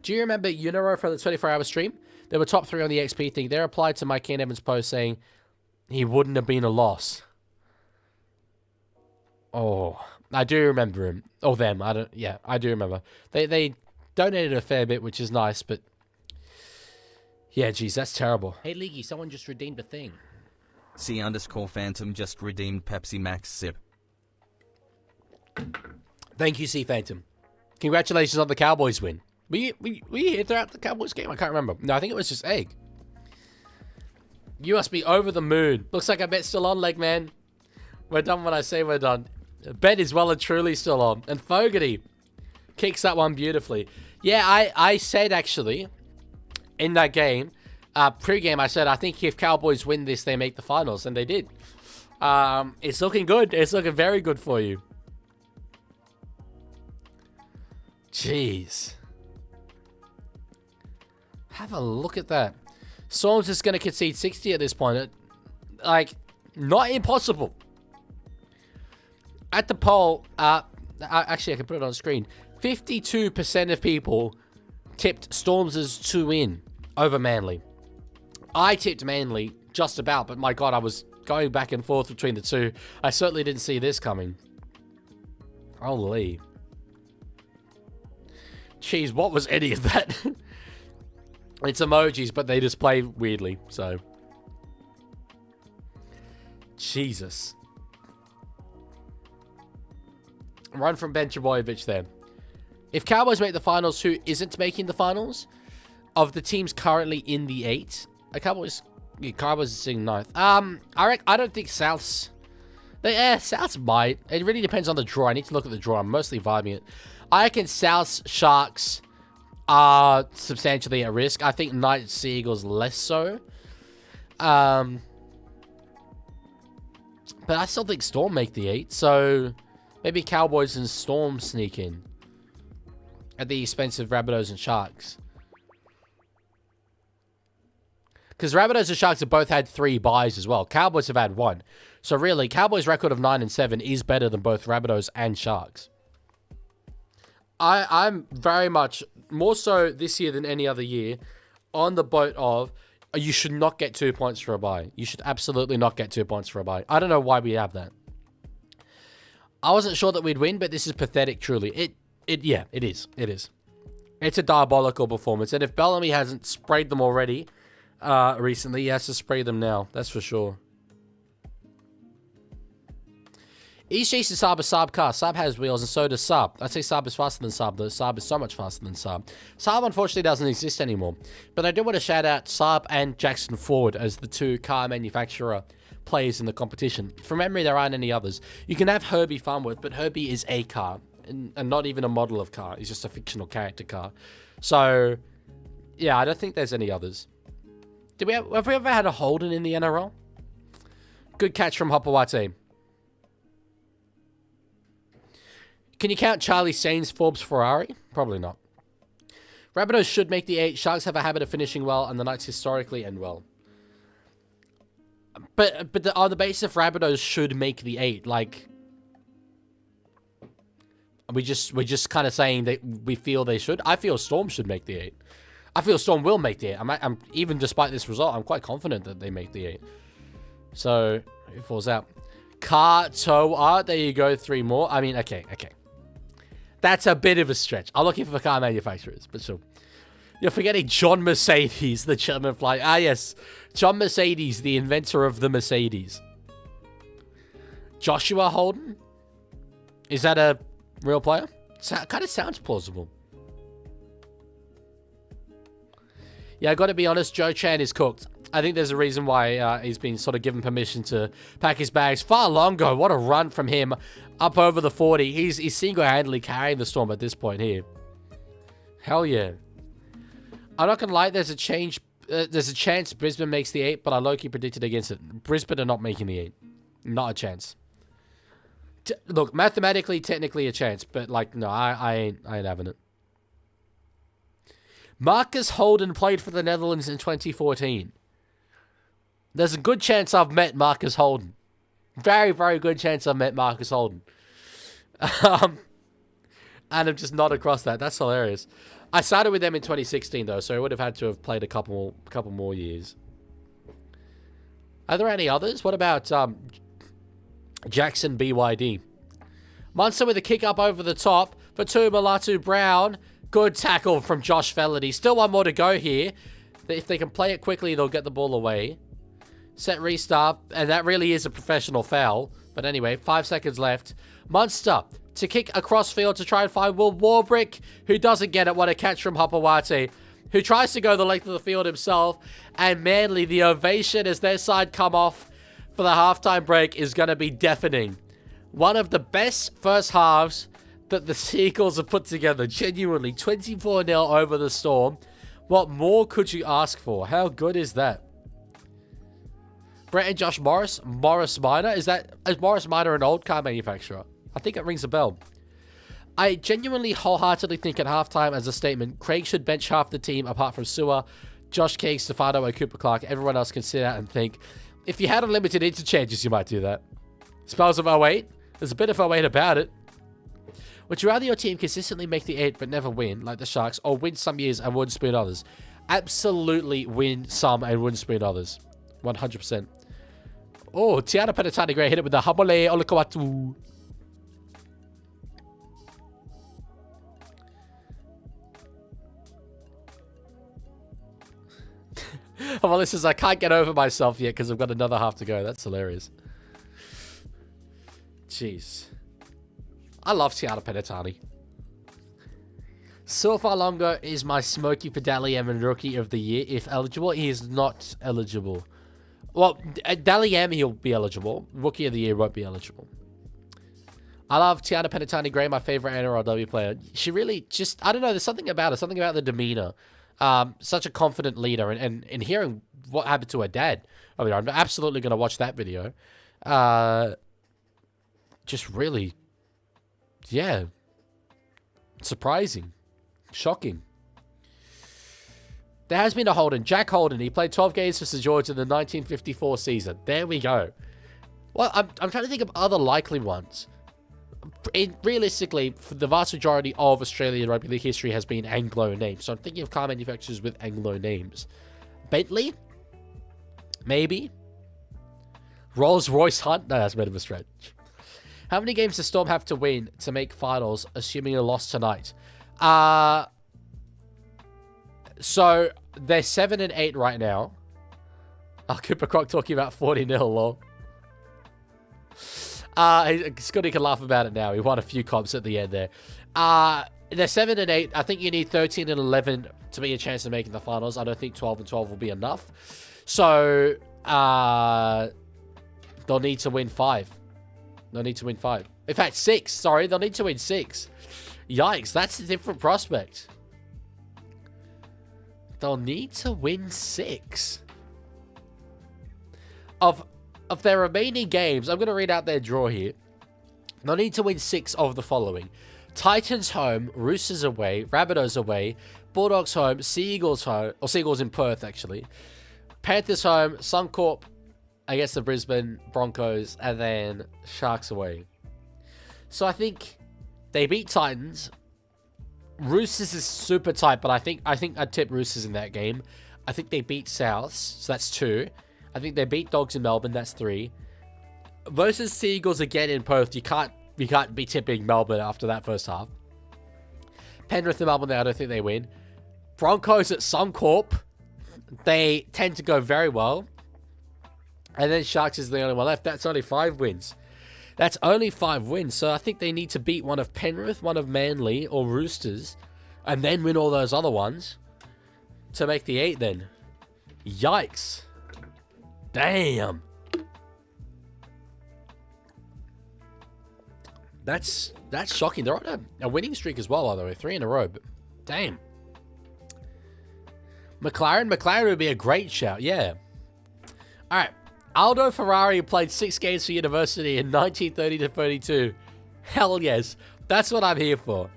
Do you remember Uniro from the 24-hour stream? They were top 3 on the XP thing. They replied to Mike Keen Evans' post saying he wouldn't have been a loss. Oh, I do remember him. Or them. I do remember. They donated a fair bit, which is nice, but yeah, geez, that's terrible. Hey, Leaguie, someone just redeemed a thing. C_Phantom just redeemed Pepsi Max Sip. Thank you, C Phantom. Congratulations on the Cowboys win. Were you here throughout the Cowboys game? I can't remember. No, I think it was just Egg. You must be over the moon. Looks like I bet's still on, leg man. We're done when I say we're done. Bet is well and truly still on. And Fogarty kicks that one beautifully. Yeah, I said actually in that game, pre-game, I said I think if Cowboys win this, they make the finals, and they did. It's looking good. It's looking very good for you. Jeez. Have a look at that. Storm's just going to concede 60 at this point. Like, not impossible. At the poll, actually, I can put it on screen. 52% of people tipped Storms to win over Manly. I tipped Manly just about, but my God, I was going back and forth between the two. I certainly didn't see this coming. Holy. Jeez, what was any of that? It's emojis, but they just play weirdly, so. Jesus. Run from Ben Trebojevic there. If Cowboys make the finals, who isn't making the finals? Of the teams currently in the 8, Cowboys are sitting 9th. I don't think Souths. Souths might. It really depends on the draw. I need to look at the draw. I'm mostly vibing it. I reckon Souths, Sharks are substantially at risk. I think Knights, Sea Eagles less so. But I still think Storm make the 8. So maybe Cowboys and Storm sneak in at the expense of Rabbitohs and Sharks. Because Rabbitohs and Sharks have both had 3 buys as well. Cowboys have had 1. So really, Cowboys' record of 9-7 is better than both Rabbitohs and Sharks. I'm very much, more so this year than any other year, on the boat of, you should not get 2 points for a bye. You should absolutely not get 2 points for a bye. I don't know why we have that. I wasn't sure that we'd win, but this is pathetic, truly. Yeah, it is. It is. It's a diabolical performance. And if Bellamy hasn't sprayed them already recently, he has to spray them now. That's for sure. East Chase is Saab a Saab car. Saab has wheels and so does Saab. I'd say Saab is faster than Saab, though Saab is so much faster than Saab. Saab unfortunately doesn't exist anymore. But I do want to shout out Saab and Jackson Ford as the 2 car manufacturer players in the competition. From memory, there aren't any others. You can have Herbie Farnworth, but Herbie is a car and not even a model of car. He's just a fictional character car. So, yeah, I don't think there's any others. Have we ever had a Holden in the NRL? Good catch from Hopawate. Can you count Charlie Staines, Forbes, Ferrari? Probably not. Rabbitohs should make the 8. Sharks have a habit of finishing well, and the Knights historically end well. But on the basis of Rabbitohs should make the 8, like, we're just kind of saying that we feel they should. I feel Storm should make the 8. I feel Storm will make the 8. I'm even despite this result, I'm quite confident that they make the 8. So it falls out. Car Toa, there you go, 3 more. I mean, okay. That's a bit of a stretch. I'm looking for car manufacturers, but sure. You're forgetting John Mercedes, the German fly. Ah, yes. John Mercedes, the inventor of the Mercedes. Joshua Holden? Is that a real player? Kind of sounds plausible. Yeah, I got to be honest, Joe Chan is cooked. I think there's a reason why he's been sort of given permission to pack his bags. Far Longo, what a run from him up over the 40. He's single-handedly carrying the Storm at this point here. Hell yeah. I'm not going to lie, there's a chance Brisbane makes the 8, but I low-key predicted against it. Brisbane are not making the 8. Not a chance. Look, mathematically, technically a chance, but like, no, I ain't having it. Marcus Holden played for the Netherlands in 2014. There's a good chance I've met Marcus Holden. Very, very good chance I've met Marcus Holden. And I'm just not across that. That's hilarious. I started with them in 2016, though, so I would have had to have played a couple more years. Are there any others? What about Jackson BYD? Munster with a kick up over the top for Malatu Brown. Good tackle from Josh Felity. Still one more to go here. If they can play it quickly, they'll get the ball away. Set restart, and that really is a professional foul. But anyway, 5 seconds left. Munster to kick across field to try and find Will Warbrick, who doesn't get it. What a catch from Hapawate, who tries to go the length of the field himself. And Manly, the ovation as their side come off for the halftime break is going to be deafening. One of the best first halves that the Seagulls have put together. Genuinely, 24-0 over the Storm. What more could you ask for? How good is that? Brett and Josh Morris. Morris Minor. Is Morris Minor an old car manufacturer? I think it rings a bell. I genuinely, wholeheartedly think at halftime as a statement, Craig should bench half the team apart from Sewer, Josh King, Stefano, and Cooper Clark. Everyone else can sit out and think. If you had unlimited interchanges, you might do that. Spells of 08. There's a bit of 08 about it. Would you rather your team consistently make the 8 but never win, like the Sharks, or win some years and wouldn't spoon others? Absolutely win some and wouldn't spoon others. 100%. Oh, Tiana Penatani Gray hit it with the Hamole Olakawatu. Well, this is, I can't get over myself yet because I've got another half to go. That's hilarious. Jeez. I love Tiana Penatani. Silva is my Smokey Pedaliam Rookie of the Year. If eligible, he is not eligible. Well, Daliam, he'll be eligible. Rookie of the Year won't be eligible. I love Tiana Penatani Gray, my favorite NRLW player. She really just, I don't know, there's something about her, something about the demeanor. Such a confident leader. And hearing what happened to her dad, I mean, I'm absolutely going to watch that video. Just really, yeah, surprising, shocking. There has been a Holden. Jack Holden. He played 12 games for St. George in the 1954 season. There we go. Well, I'm trying to think of other likely ones. Realistically, for the vast majority of Australian rugby league history has been Anglo names. So I'm thinking of car manufacturers with Anglo names. Bentley? Maybe. Rolls-Royce Hunt? No, that's a bit of a stretch. How many games does Storm have to win to make finals, assuming a loss tonight? So, they're 7 and 8 right now. Oh, Cooper Croc talking about 40-0, lol. Scotty can laugh about it now. He won a few comps at the end there. They're 7 and 8. I think you need 13 and 11 to be a chance of making the finals. I don't think 12 and 12 will be enough. So, they'll need to win 5. They'll need to win 5. In fact, 6. Sorry, they'll need to win 6. Yikes, that's a different prospect. They'll need to win 6. Of their remaining games, I'm going to read out their draw here. They'll need to win 6 of the following. Titans home, Roosters away, Rabbitohs away, Bulldogs home, Seagulls home, or Seagulls in Perth, actually. Panthers home, Suncorp against the Brisbane Broncos, and then Sharks away. So I think they beat Titans. Roosters is super tight, but I think I'd tip Roosters in that game. I think they beat Souths, so that's 2. I think they beat Dogs in Melbourne, that's 3. Versus Seagulls again in Perth, you can't be tipping Melbourne after that first half. Penrith and Melbourne, I don't think they win. Broncos at Suncorp, they tend to go very well. And then Sharks is the only one left. That's only 5 wins. That's only 5 wins. So I think they need to beat one of Penrith, one of Manly, or Roosters, and then win all those other ones to make the 8 then. Yikes. Damn. That's shocking. They're on a winning streak as well, by the way. 3 in a row. But damn. McLaren would be a great shout. Yeah. All right. Aldo Ferrari played 6 games for University in 1930 to 32. Hell yes. That's what I'm here for.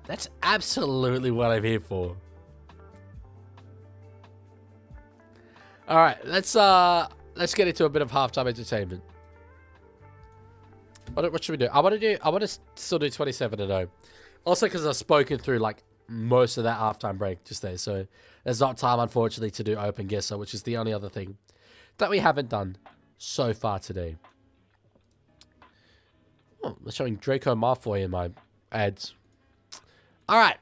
That's absolutely what I'm here for. All right, let's get into a bit of halftime entertainment. What should we do? I want to still do 27-0. Also because I've spoken through, like, most of that halftime break just there. So there's not time, unfortunately, to do open guesser, which is the only other thing that we haven't done so far today. Oh, they're showing Draco Malfoy in my ads. All right.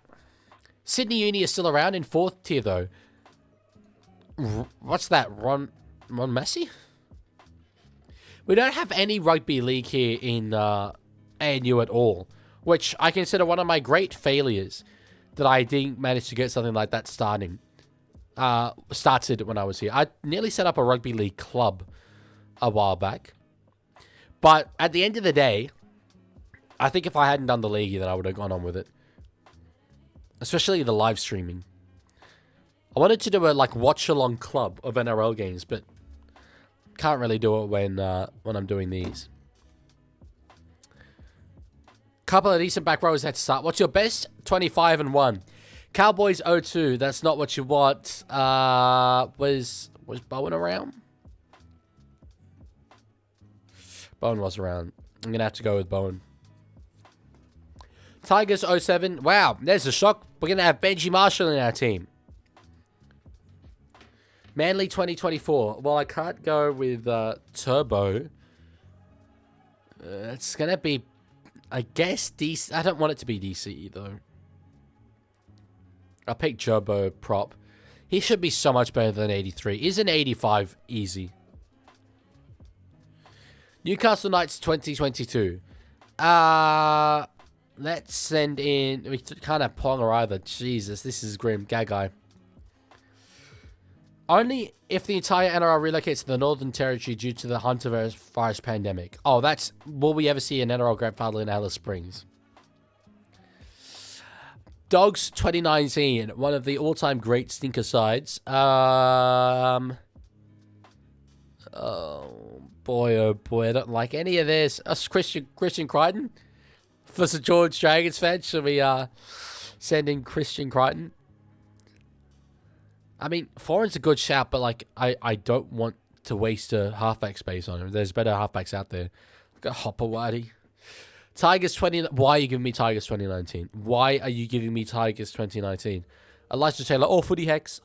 Sydney Uni is still around in 4th tier, though. What's that? Ron Messi? We don't have any rugby league here in ANU at all, which I consider one of my great failures that I didn't manage to get something like that started when I was here. I nearly set up a rugby league club a while back, but at the end of the day, I think if I hadn't done the Leaguie, then I would have gone on with it. Especially the live streaming. I wanted to do a watch-along club of NRL games, but can't really do it when I'm doing these. Couple of decent back rows had to start. What's your best? 25-1. Cowboys 0-2. That's not what you want. Was Bowen around? Bowen was around. I'm gonna have to go with Bowen. Tigers 07. Wow, there's a shock. We're going to have Benji Marshall in our team. Manly 2024. Well, I can't go with Turbo. It's going to be, I guess, DC. I don't want it to be DCE, though. I'll pick Turbo prop. He should be so much better than 83. Isn't 85 easy? Newcastle Knights 2022. Let's send in... We can't have Ponga either. Jesus, this is grim. Gagai. Only if the entire NRL relocates to the Northern Territory due to the Hunter virus pandemic. Oh, that's... Will we ever see an NRL Grand Final in Alice Springs? Dogs 2019. One of the all-time great stinker sides. Oh, boy, I don't like any of this. Us Christian Crichton? For St. George Dragons fans, should we send in Christian Crichton? I mean, Foreign's a good shout, but I don't want to waste a halfback space on him. There's better halfbacks out there. Got Hopper Whitey. Tigers 20... Why are you giving me Tigers 2019? Why are you giving me Tigers 2019? Elijah Taylor. Oh, Footy Hex.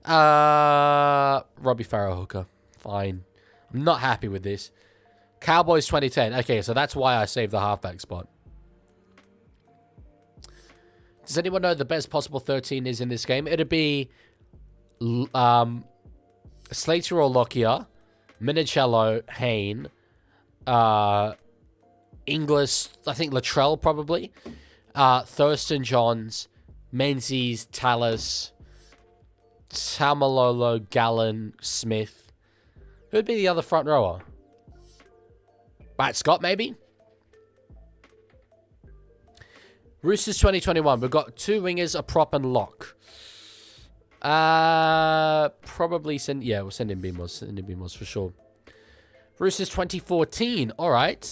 Robbie Farrow hooker. Fine. I'm not happy with this. Cowboys 2010. Okay, so that's why I saved the halfback spot. Does anyone know the best possible 13 is in this game? It'd be Slater or Lockyer, Minicello, Hayne, Inglis, I think Latrell probably, Thurston Johns, Menzies, Tallis, Tamalolo, Gallen, Smith. Who'd be the other front rower? Matt Scott, maybe? Roosters 2021. We've got 2 wingers, a prop, and lock. Probably send... Yeah, we'll send in Beamos. Send in Beamos for sure. Roosters 2014. All right.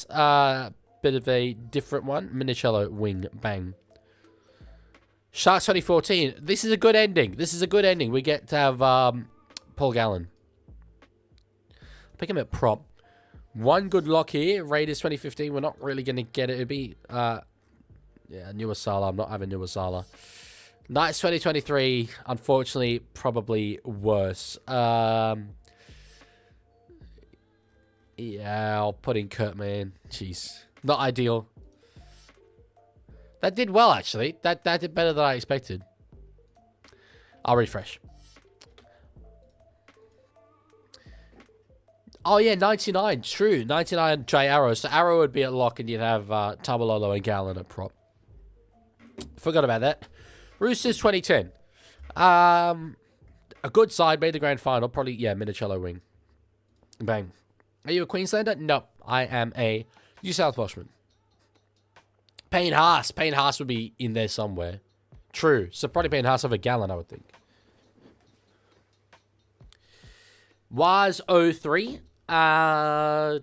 Bit of a different one. Minicello, wing, bang. Sharks 2014. This is a good ending. We get to have Paul Gallen. Pick him at prop. One good lock here. Raiders 2015. We're not really going to get it. It'd be... yeah, Nuwasala. I'm not having Nuwasala. Knights 2023. Unfortunately, probably worse. Yeah, I'll put in Kurtman. Jeez. Not ideal. That did well, actually. That did better than I expected. I'll refresh. Oh, yeah, 99. True. 99 J Arrow. So Arrow would be at lock and you'd have Tabalolo and Gallen at prop. Forgot about that. Roosters 2010. A good side. Made the grand final. Probably, yeah, Minicello wing. Bang. Are you a Queenslander? No. I am a New South Welshman. Payne Haas. Payne Haas would be in there somewhere. True. So probably Payne Haas over Gallen, I would think. Was 03. I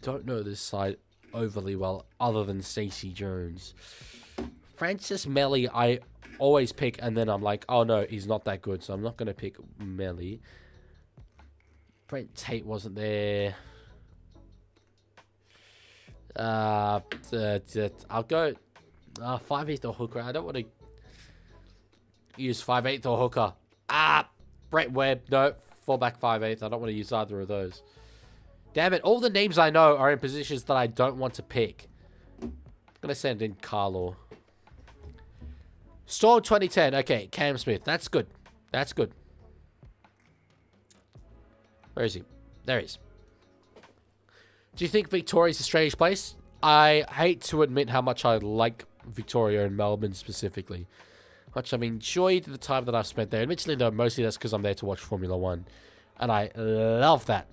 don't know this side overly well, other than Stacey Jones. Francis Melly, I always pick, and then I'm like, oh no, he's not that good, so I'm not going to pick Melly. Brent Tate wasn't there. I'll go 5/8 or hooker. I don't want to use 5/8 or hooker. Brett Webb. No, fullback 5/8. I don't want to use either of those. Damn it. All the names I know are in positions that I don't want to pick. I'm going to send in Carlo. Storm 2010. Okay, Cam Smith. That's good. That's good. Where is he? There he is. Do you think Victoria's a strange place? I hate to admit how much I like Victoria and Melbourne specifically. Much I've enjoyed the time that I've spent there. Admittedly, though, mostly that's because I'm there to watch Formula 1. And I love that.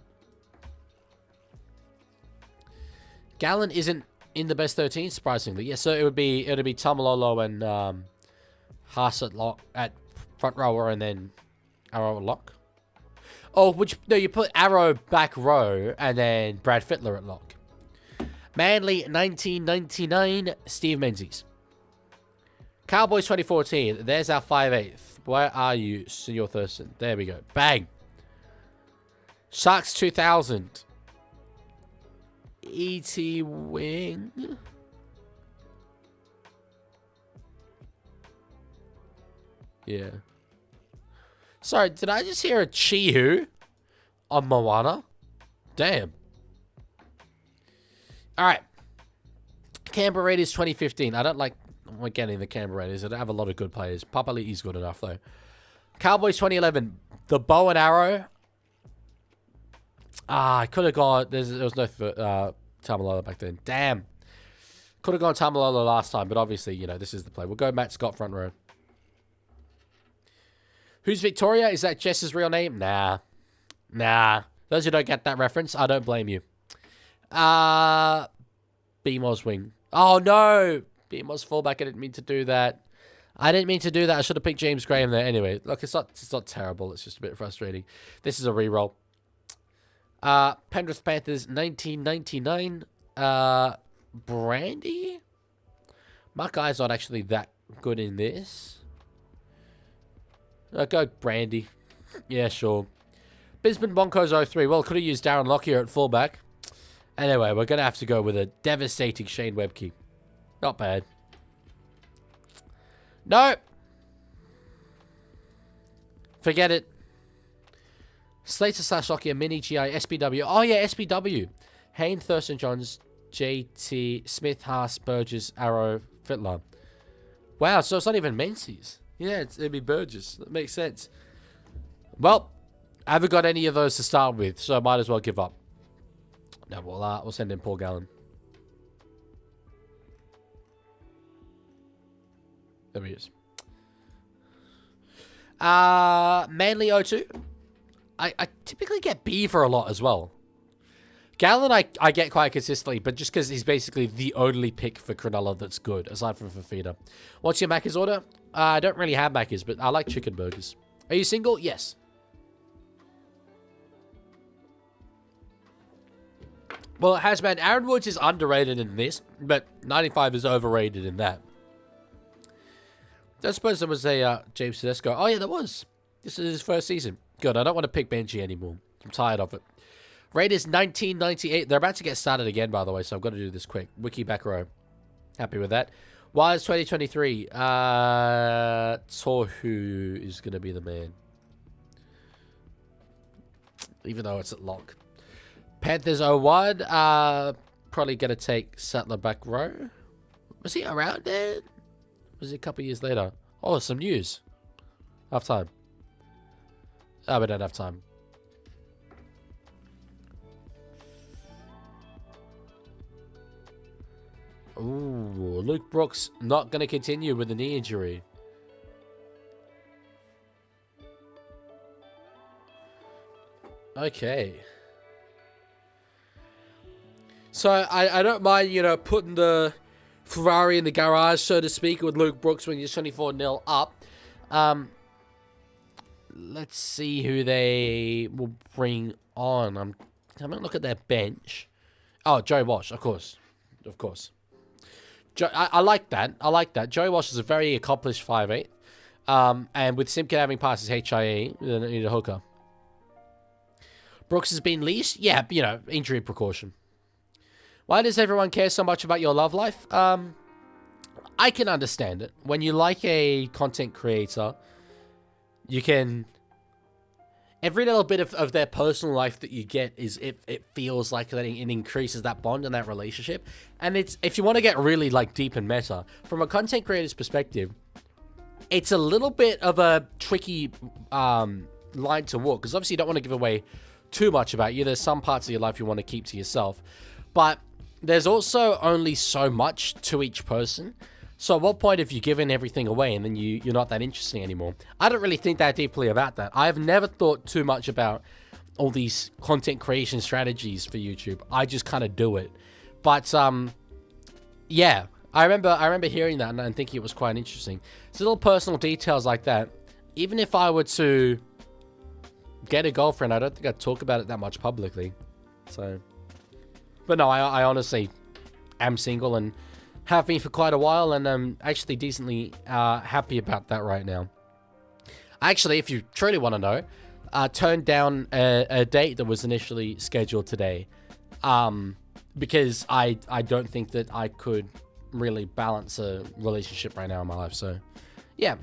Gallen isn't in the best 13, surprisingly. Yeah, so it would be Tamalolo and Haas at front rower and then Arrow at lock. Oh, no, you put Arrow back row and then Brad Fittler at lock. Manly 1999, Steve Menzies. Cowboys 2014, there's our 5/8. Where are you, Senor Thurston? There we go. Bang. Sharks 2000. E.T. Wing. Yeah. Sorry, did I just hear a Chihu on Moana? Damn. Alright. Canberra Raiders 2015. I don't like getting the Canberra Raiders. I don't have a lot of good players. Papali'i's good enough, though. Cowboys 2011. The bow and arrow. I could have gone... There was no Tamalolo back then. Damn. Could have gone Tamalolo last time, but obviously, you know, this is the play. We'll go Matt Scott front row. Who's Victoria? Is that Jess's real name? Nah. Nah. Those who don't get that reference, I don't blame you. BMOS wing. Oh, no. BMOS fullback. I didn't mean to do that. I should have picked James Graham there. Anyway, look, it's not terrible. It's just a bit frustrating. This is a reroll. Penrith Panthers 1999. Brandy? My guy's not actually that good in this. Go Brandy. Yeah, sure. Brisbane Broncos 03. Well, could have used Darren Lockyer at fullback. Anyway, we're going to have to go with a devastating Shane Webke. Not bad. No. Forget it. Slater / Lockyer, Mini GI, SBW. Oh, yeah, SBW. Hayne, Thurston Johns, JT, Smith, Haas, Burgess, Arrow, Fittler. Wow, so it's not even Menzies. Yeah, it'd be Burgess. That makes sense. Well, I haven't got any of those to start with, so I might as well give up. No, we'll send in Paul Gallen. There he is. Manly 02. I typically get Beaver a lot as well. Gallen I get quite consistently, but just because he's basically the only pick for Cronulla that's good, aside from Fafita. What's your Macca's order? I don't really have Macca's, but I like chicken burgers. Are you single? Yes. Well, it has been. Aaron Woods is underrated in this, but 95 is overrated in that. I suppose there was a James Tedesco. Oh, yeah, there was. This is his first season. Good. I don't want to pick Benji anymore. I'm tired of it. Raiders 1998. They're about to get started again, by the way, so I've got to do this quick. Wiki back row. Happy with that. Wires 2023. Tohu is going to be the man. Even though it's at lock. Panthers 01. Probably going to take Sattler back row. Was he around then? Was it a couple of years later? Oh, some news. Half time. Oh, we don't have time. Ooh, Luke Brooks not going to continue with the knee injury. Okay. So, I don't mind, you know, putting the Ferrari in the garage, so to speak, with Luke Brooks when you're 24-0 up. Let's see who they will bring on. I'm having a look at their bench. Oh, Joey Walsh, of course. Of course. I like that. I like that. Joey Walsh is a very accomplished 5'8". And with Simpkin having passed his HIE, they don't need a hooker. Brooks has been leashed. Yeah, you know, injury precaution. Why does everyone care so much about your love life? I can understand it. When you like a content creator, you can... Every little bit of their personal life that you get is it feels like that it increases that bond and that relationship. And it's, if you want to get really like deep and meta, from a content creator's perspective, it's a little bit of a tricky line to walk, because obviously you don't want to give away too much about you. There's some parts of your life you want to keep to yourself, but there's also only so much to each person. So at what point have you given everything away and then you're not that interesting anymore? I don't really think that deeply about that. I've never thought too much about all these content creation strategies for YouTube. I just kind of do it. But yeah, I remember hearing that and thinking it was quite interesting. It's little personal details like that. Even if I were to get a girlfriend, I don't think I'd talk about it that much publicly. So, but no, I honestly am single and have been for quite a while, and I'm actually decently happy about that right now. Actually, if you truly want to know, turned down a date that was initially scheduled today, because I don't think that I could really balance a relationship right now in my life. So, yeah.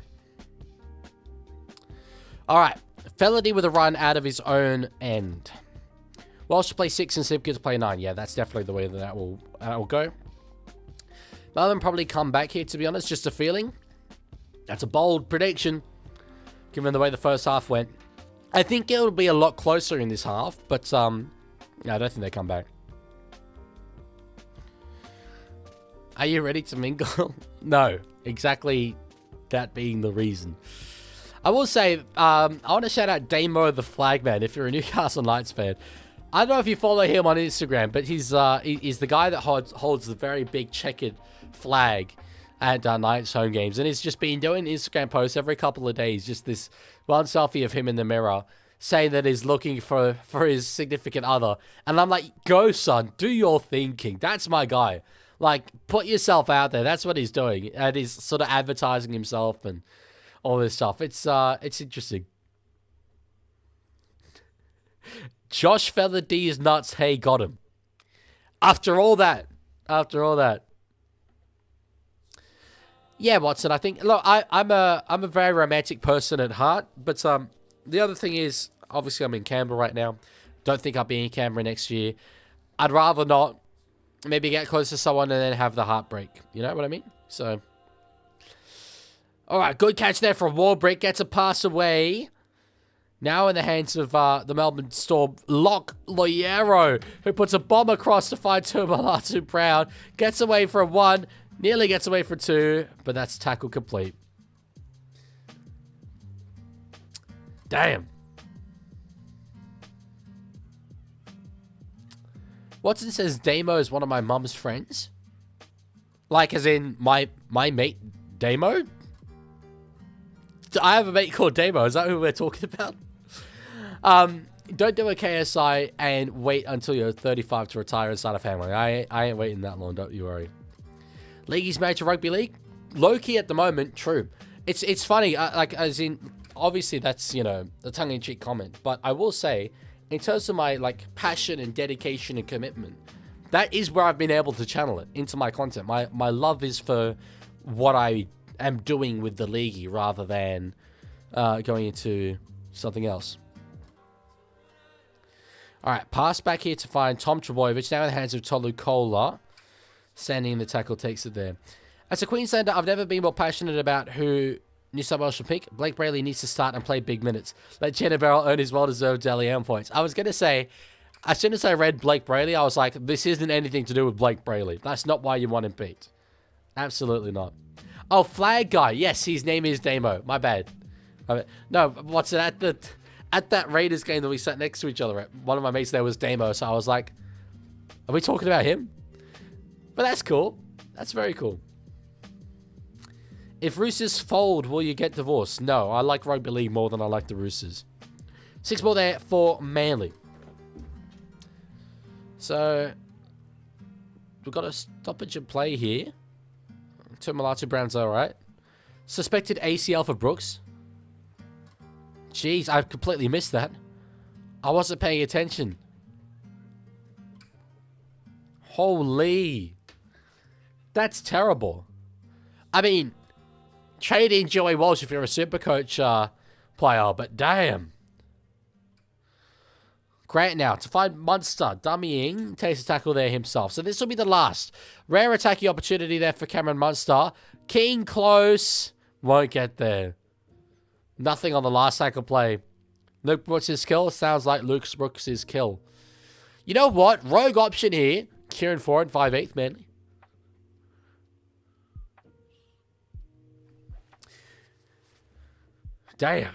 All right, Felony with a run out of his own end. Walsh to play 6 and Sipka to play 9. Yeah, that's definitely the way that will go. Melbourne probably come back here, to be honest. Just a feeling. That's a bold prediction, given the way the first half went. I think it'll be a lot closer in this half, but yeah, I don't think they come back. Are you ready to mingle? No, exactly that being the reason. I will say, I want to shout out Damo the Flagman, if you're a Newcastle Knights fan. I don't know if you follow him on Instagram, but he's the guy that holds the very big checkered flag at Knights home games, and he's just been doing Instagram posts every couple of days, just this one selfie of him in the mirror saying that he's looking for his significant other. And I'm like, go son, do your thinking. That's my guy. Like, put yourself out there. That's what he's doing, and he's sort of advertising himself and all this stuff. It's interesting. Josh Feather D is nuts. Hey, got him. After all that. Yeah, Watson, I think, look, I'm a very romantic person at heart, but the other thing is, obviously I'm in Canberra right now. Don't think I'll be in Canberra next year. I'd rather not maybe get close to someone and then have the heartbreak. You know what I mean? So, all right, good catch there from Warbrick. Gets a pass away. Now in the hands of the Melbourne Storm, Lock Loyero, who puts a bomb across to find Tumalatu Brown. Gets away for 1, nearly gets away for 2, but that's tackle complete. Damn. Watson says Damo is one of my mum's friends. Like, as in my mate Damo? I have a mate called Damo. Is that who we're talking about? Don't do a KSI and wait until you're 35 to retire and start a family. I ain't waiting that long, don't you worry. Leaguie's Major Rugby League? Low-key at the moment, true. It's funny, like, as in, obviously that's, you know, a tongue-in-cheek comment, but I will say, in terms of my, like, passion and dedication and commitment, that is where I've been able to channel it into my content. My love is for what I am doing with the Leaguie rather than going into something else. All right, pass back here to find Tom Trebojevic. Now in the hands of Tolu Kola. Standing in the tackle, takes it there. As a Queenslander, I've never been more passionate about who New South Wales should pick. Blake Brayley needs to start and play big minutes. Let Jenna Barrell earn his well-deserved Dally M points. I was going to say, as soon as I read Blake Brayley, I was like, this isn't anything to do with Blake Brayley. That's not why you want him picked. Absolutely not. Oh, flag guy. Yes, his name is Damo. My bad. No, what's it? At that Raiders game that we sat next to each other at, one of my mates there was Damo, so I was like, are we talking about him? But that's cool. That's very cool. If Roosters fold, will you get divorced? No, I like rugby league more than I like the Roosters. 6 more there for Manly. So, we've got a stoppage in play here. Tumalatu Brown's alright. Suspected ACL for Brooks. Jeez, I've completely missed that. I wasn't paying attention. Holy. That's terrible. I mean, trade in Joey Walsh if you're a Supercoach player, but damn. Grant now to find Munster. Dummying takes a tackle there himself. So this will be the last. Rare attacking opportunity there for Cameron Munster. King close. Won't get there. Nothing on the last tackle play. Luke Brooks' kill. Sounds like Luke Brooks' kill. You know what? Rogue option here. Kieran Ford, 5'8", Manly. Damn.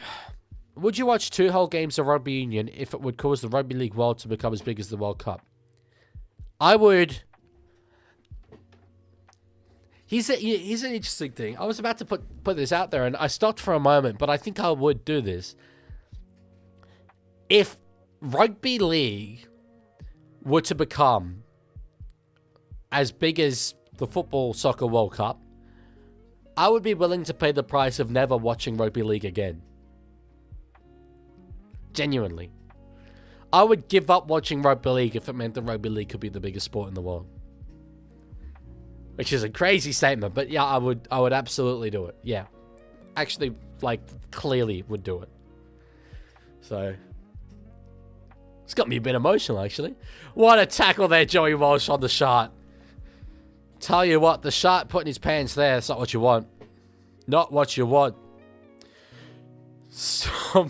Would you watch 2 whole games of rugby union if it would cause the Rugby League world to become as big as the World Cup? I would. Here's an interesting thing. I was about to put this out there, and I stopped for a moment, but I think I would do this. If Rugby League were to become as big as the Football Soccer World Cup, I would be willing to pay the price of never watching Rugby League again. Genuinely. I would give up watching Rugby League if it meant that Rugby League could be the biggest sport in the world. Which is a crazy statement, but yeah, I would absolutely do it. Yeah. Actually, like, clearly would do it. So, it's got me a bit emotional, actually. What a tackle there, Joey Walsh on the shot. Tell you what, the shot putting his pants there, it's not what you want. Not what you want. Storm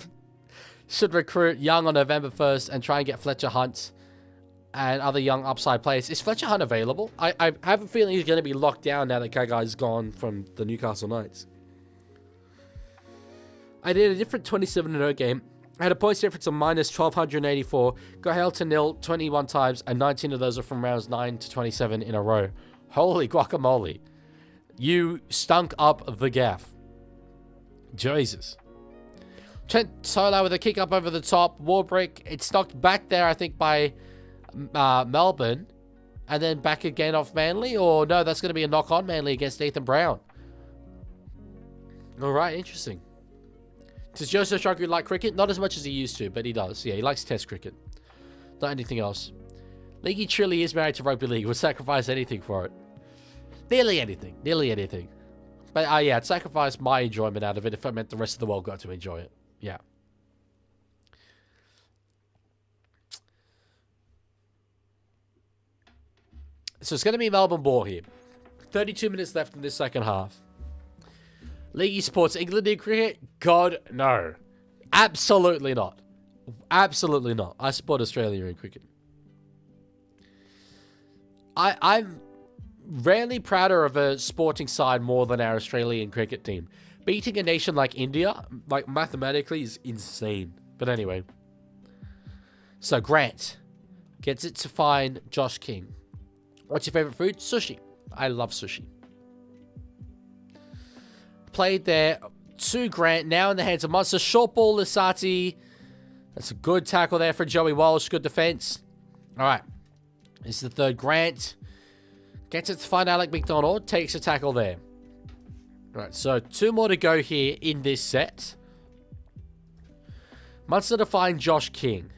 should recruit Young on November 1st and try and get Fletcher Hunt and other young upside players. Is Fletcher Hunt available? I have a feeling he's going to be locked down now that Kagai's gone from the Newcastle Knights. I did a different 27-0 game. I had a points difference of minus 1,284. Got held to nil 21 times, and 19 of those are from rounds 9 to 27 in a row. Holy guacamole. You stunk up the gaff. Jesus. Trent Solar with a kick up over the top. Warbrick. It's knocked back there, I think, by Melbourne. And then back again off Manly. Or no, that's going to be a knock on Manly against Nathan Brown. All right, interesting. Does Joseph Shunku like cricket? Not as much as he used to, but he does. Yeah, he likes test cricket. Not anything else. Leaguie truly is married to rugby league. Would sacrifice anything for it. Nearly anything. Nearly anything. But yeah, I'd sacrifice my enjoyment out of it if it meant the rest of the world got to enjoy it. Yeah. So it's going to be Melbourne ball here. 32 minutes left in this second half. Leaguie supports England in cricket? God, no. Absolutely not. Absolutely not. I support Australia in cricket. I'm rarely prouder of a sporting side more than our Australian cricket team. Beating a nation like India, like mathematically, is insane. But anyway. So Grant gets it to find Josh King. What's your favorite food? Sushi. I love sushi. Played there to Grant. Now in the hands of Munster. Short ball, Lisati. That's a good tackle there for Joey Walsh. Good defense. All right. This is the third. Grant gets it to find Alec McDonald. Takes a tackle there. All right. So 2 more to go here in this set. Munster to find Josh King.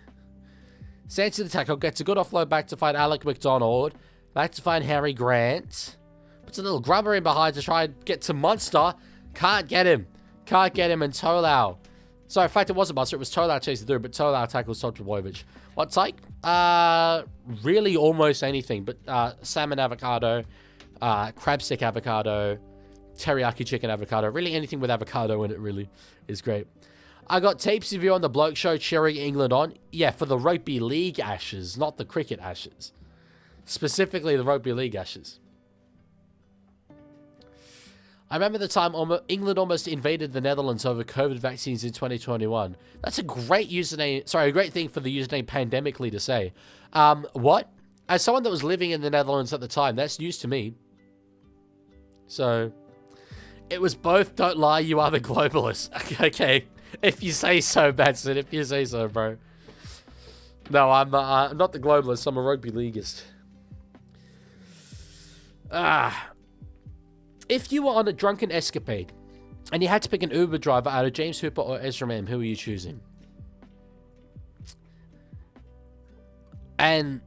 Stands to the tackle. Gets a good offload back to find Alec McDonald. Back to find Harry Grant. Puts a little grubber in behind to try and get to Munster. Can't get him. Can't get him. And Tolau. So, in fact, it wasn't Munster. It was Tolau chasing through, but Tolau tackles Todd Trbojevic. What take? Really almost anything. But salmon avocado, crab stick avocado, teriyaki chicken avocado. Really anything with avocado in it really is great. I got tapes of you on the Bloke Show cheering England on. Yeah, for the Rugby League Ashes, not the cricket Ashes. Specifically the Rugby League Ashes. I remember the time England almost invaded the Netherlands over COVID vaccines in 2021. That's a great username. Sorry, a great thing for the username pandemically to say. What? As someone that was living in the Netherlands at the time, that's news to me. So, it was both, don't lie, you are the globalist. Okay, if you say so, Batson, if you say so, bro. No, I'm not the globalist, I'm a rugby leaguist. If you were on a drunken escapade and you had to pick an Uber driver out of James Hooper or Ezra Mam, who are you choosing? And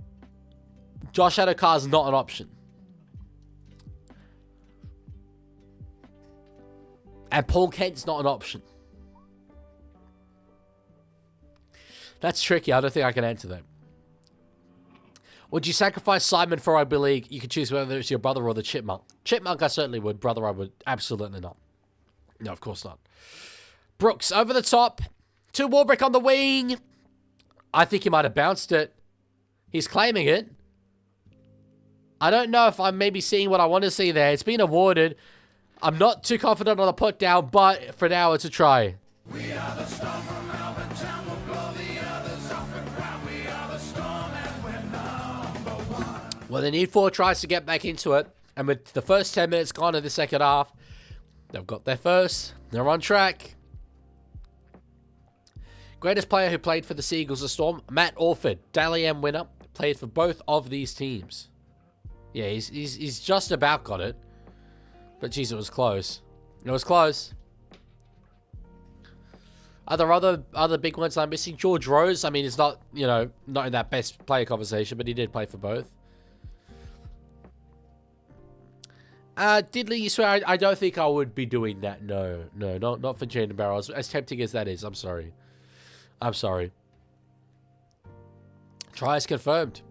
Josh Adokar is not an option. And Paul Kent's not an option. That's tricky. I don't think I can answer that. Would you sacrifice Simon for rugby league? You could choose whether it's your brother or the chipmunk. Chipmunk, I certainly would. Brother, I would absolutely not. No, of course not. Brooks, over the top. To Warbrick on the wing. I think he might have bounced it. He's claiming it. I don't know if I'm maybe seeing what I want to see there. It's been awarded. I'm not too confident on the put down, but for now, it's a try. We are the Storm from Melbourne Town. We'll blow the others off the ground. We are the Storm and we're number one. Well, they need 4 tries to get back into it. And with the first 10 minutes gone in the second half, they've got their first. They're on track. Greatest player who played for the Seagulls of Storm, Matt Orford, Dally M winner, played for both of these teams. Yeah, he's just about got it. But geez, it was close. It was close. Are there other big ones I'm missing? George Rose, I mean, he's not, you know, not in that best player conversation, but he did play for both. Diddley, you swear, I don't think I would be doing that. No, not for Jane and Barrows. As tempting as that is, I'm sorry. Tries confirmed.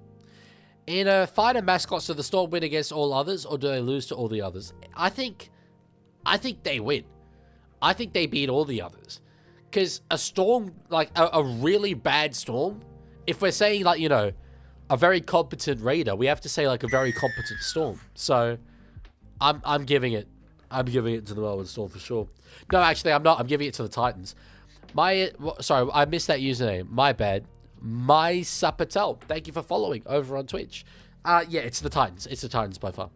In a fight of mascots, do the Storm win against all others, or do they lose to all the others? I think they win. I think they beat all the others. Because a Storm, like a really bad Storm, if we're saying like, you know, a very competent Raider, we have to say like a very competent Storm. So I'm giving it. I'm giving it to the Melbourne Storm for sure. No, actually, I'm not. I'm giving it to the Titans. Sorry, I missed that username. My bad. My Sapatel. Thank you for following over on Twitch. Yeah, it's the Titans. It's the Titans by far.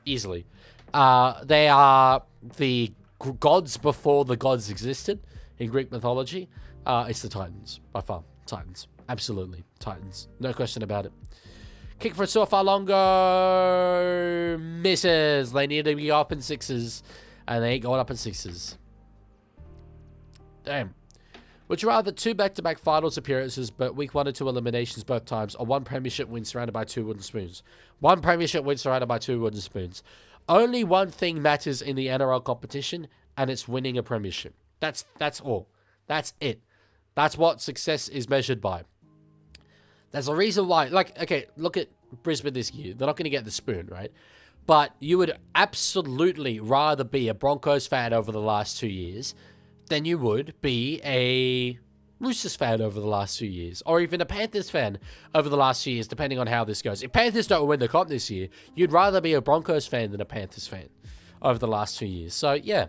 Easily. They are the gods before the gods existed in Greek mythology. It's the Titans by far. Titans. Absolutely. Titans. No question about it. Kick for so far longer. Misses. They need to be up in 6s. And they ain't going up in 6s. Damn. Would you rather 2 back-to-back finals appearances, but week 1 and 2 eliminations both times, or 1 premiership win surrounded by 2 wooden spoons? 1 premiership win surrounded by 2 wooden spoons. Only one thing matters in the NRL competition, and it's winning a premiership. That's all. That's it. That's what success is measured by. There's a reason why. Like, okay, look at Brisbane this year. They're not going to get the spoon, right? But you would absolutely rather be a Broncos fan over the last 2 years than you would be a Roosters fan over the last 2 years, or even a Panthers fan over the last 2 years, depending on how this goes. If Panthers don't win the comp this year, you'd rather be a Broncos fan than a Panthers fan over the last 2 years. So, yeah.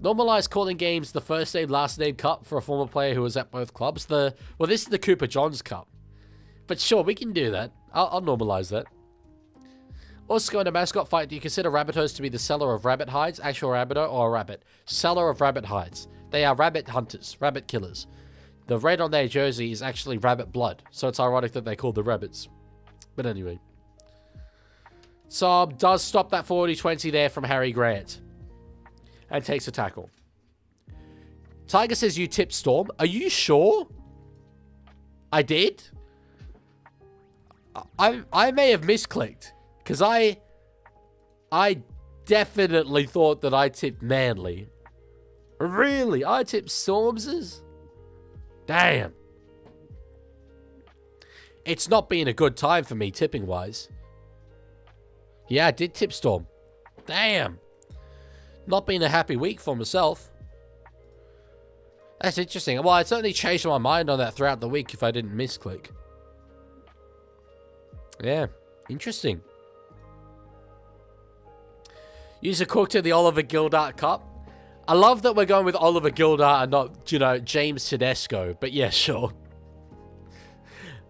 Normalize calling games the first name, last name cup for a former player who was at both clubs. Well, this is the Cooper Johns Cup. But sure, we can do that. I'll normalize that. Also, in a mascot fight, do you consider Rabbitohs to be the seller of rabbit hides, actual Rabbitoh, or a rabbit? Seller of rabbit hides. They are rabbit hunters, rabbit killers. The red on their jersey is actually rabbit blood, so it's ironic that they called the rabbits. But anyway. Saab does stop that 40-20 there from Harry Grant. And takes a tackle. Tiger says you tipped Storm. Are you sure? I did? I may have misclicked. Because I definitely thought that I tipped Manly. Really? I tipped Stormses? Damn. It's not been a good time for me tipping-wise. Yeah, I did tip Storm. Damn. Not been a happy week for myself. That's interesting. Well, I certainly changed my mind on that throughout the week if I didn't misclick. Yeah. Interesting. User cooked in the Oliver Gildart Cup. I love that we're going with Oliver Gildart and not, you know, James Tedesco. But yeah, sure.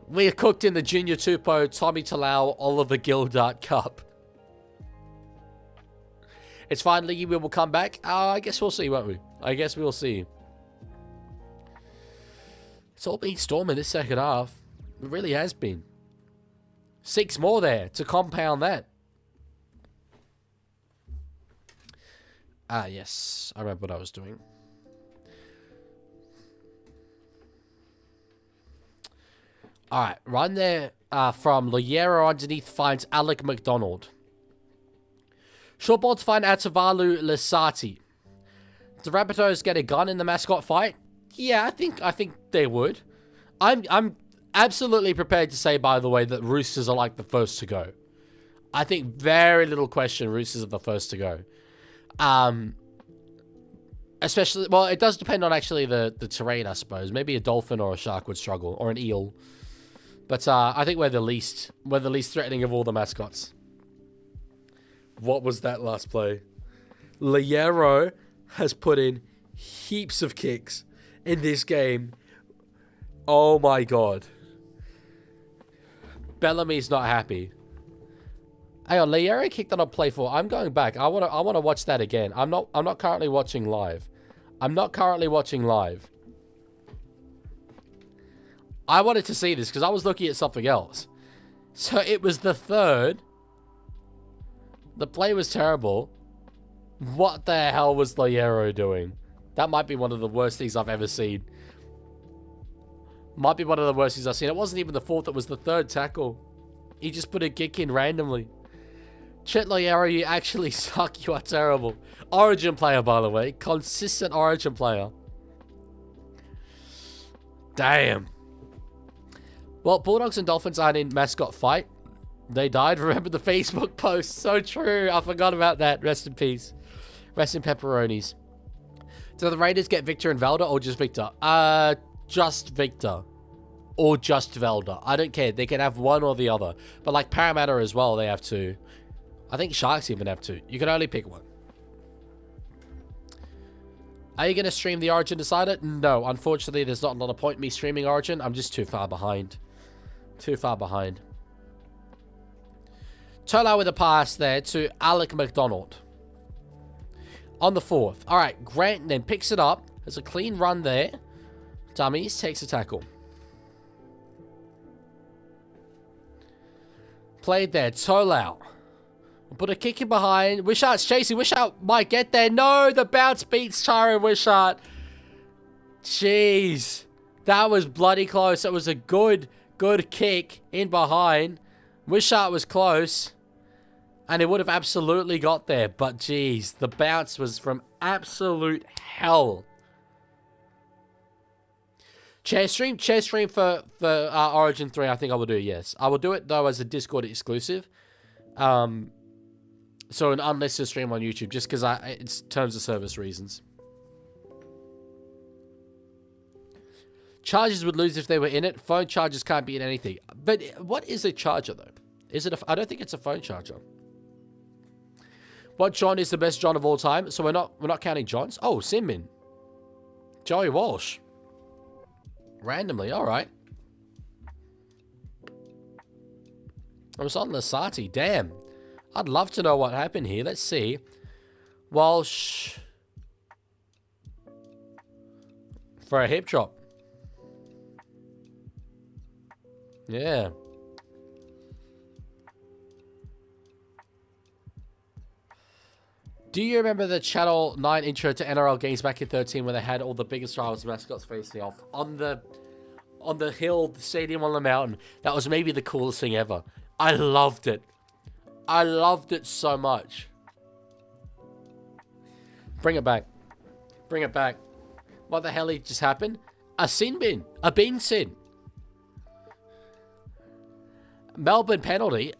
We are cooked in the Junior Tupou, Tommy Talau, Oliver Gildart Cup. It's fine, Leaguie. We will come back. I guess we'll see, won't we? I guess we'll see. It's all been Storm in this second half. It really has been. 6 more there to compound that. Ah, yes. I remember what I was doing. Alright, run there. from Loiero underneath finds Alec McDonald. Short ball to find Atavalu Lesati. The Rabbitohs get a gun in the mascot fight? Yeah, I think they would. I'm absolutely prepared to say, by the way, that Roosters are like the first to go. I think very little question Roosters are the first to go. Especially, well, it does depend on actually the terrain, I suppose. Maybe a dolphin or a shark would struggle, or an eel. But I think we're the least threatening of all the mascots. What was that last play? Loiero has put in heaps of kicks in this game. Oh my god. Bellamy's not happy. Hang on, Loiero kicked that on play 4. I'm going back. I wanna watch that again. I'm not currently watching live. I wanted to see this because I was looking at something else. So it was the third. The play was terrible. What the hell was Loiero doing? That might be one of the worst things I've ever seen. Might be one of the worst things I've seen. It wasn't even the fourth, it was the third tackle. He just put a kick in randomly. Chet Loiero, you actually suck. You are terrible. Origin player, by the way. Consistent Origin player. Damn. Well, Bulldogs and Dolphins aren't in mascot fight. They died. Remember the Facebook post? So true. I forgot about that. Rest in peace. Rest in pepperonis. Do the Raiders get Victor and Velda or just Victor? Just Victor. Or just Velda. I don't care. They can have one or the other. But like Parramatta as well, they have two. I think Sharks even have two. You can only pick one. Are you going to stream the Origin Decider? No. Unfortunately, there's not a lot of point me streaming Origin. I'm just too far behind. Too far behind. Tola with a pass there to Alec McDonald. On the fourth. Alright, Grant then picks it up. There's a clean run there. Dummies takes a tackle. Played there. Tolau. Put a kick in behind. Wishart's chasing. Wishart might get there. No, the bounce beats Tyron Wishart. Jeez. That was bloody close. That was a good kick in behind. Wishart was close. And it would have absolutely got there. But jeez, the bounce was from absolute hell. Chair stream for Origin 3, I think I will do, yes. I will do it, though, as a Discord exclusive. So an unlisted stream on YouTube, just because it's terms of service reasons. Chargers would lose if they were in it. Phone chargers can't be in anything. But what is a charger, though? Is it I don't think it's a phone charger. What John is the best John of all time? So we're not counting Johns. Oh, Sinmin. Joey Walsh. Randomly, alright. I'm on Lasati, damn. I'd love to know what happened here. Let's see. Walsh. For a hip drop. Yeah. Do you remember the Channel 9 intro to NRL games back in 13 when they had all the biggest rivals mascots facing off? On the hill, the stadium on the mountain. That was maybe the coolest thing ever. I loved it. I loved it so much. Bring it back. Bring it back. What the hell just happened? A sin bin. A bin sin. Melbourne penalty.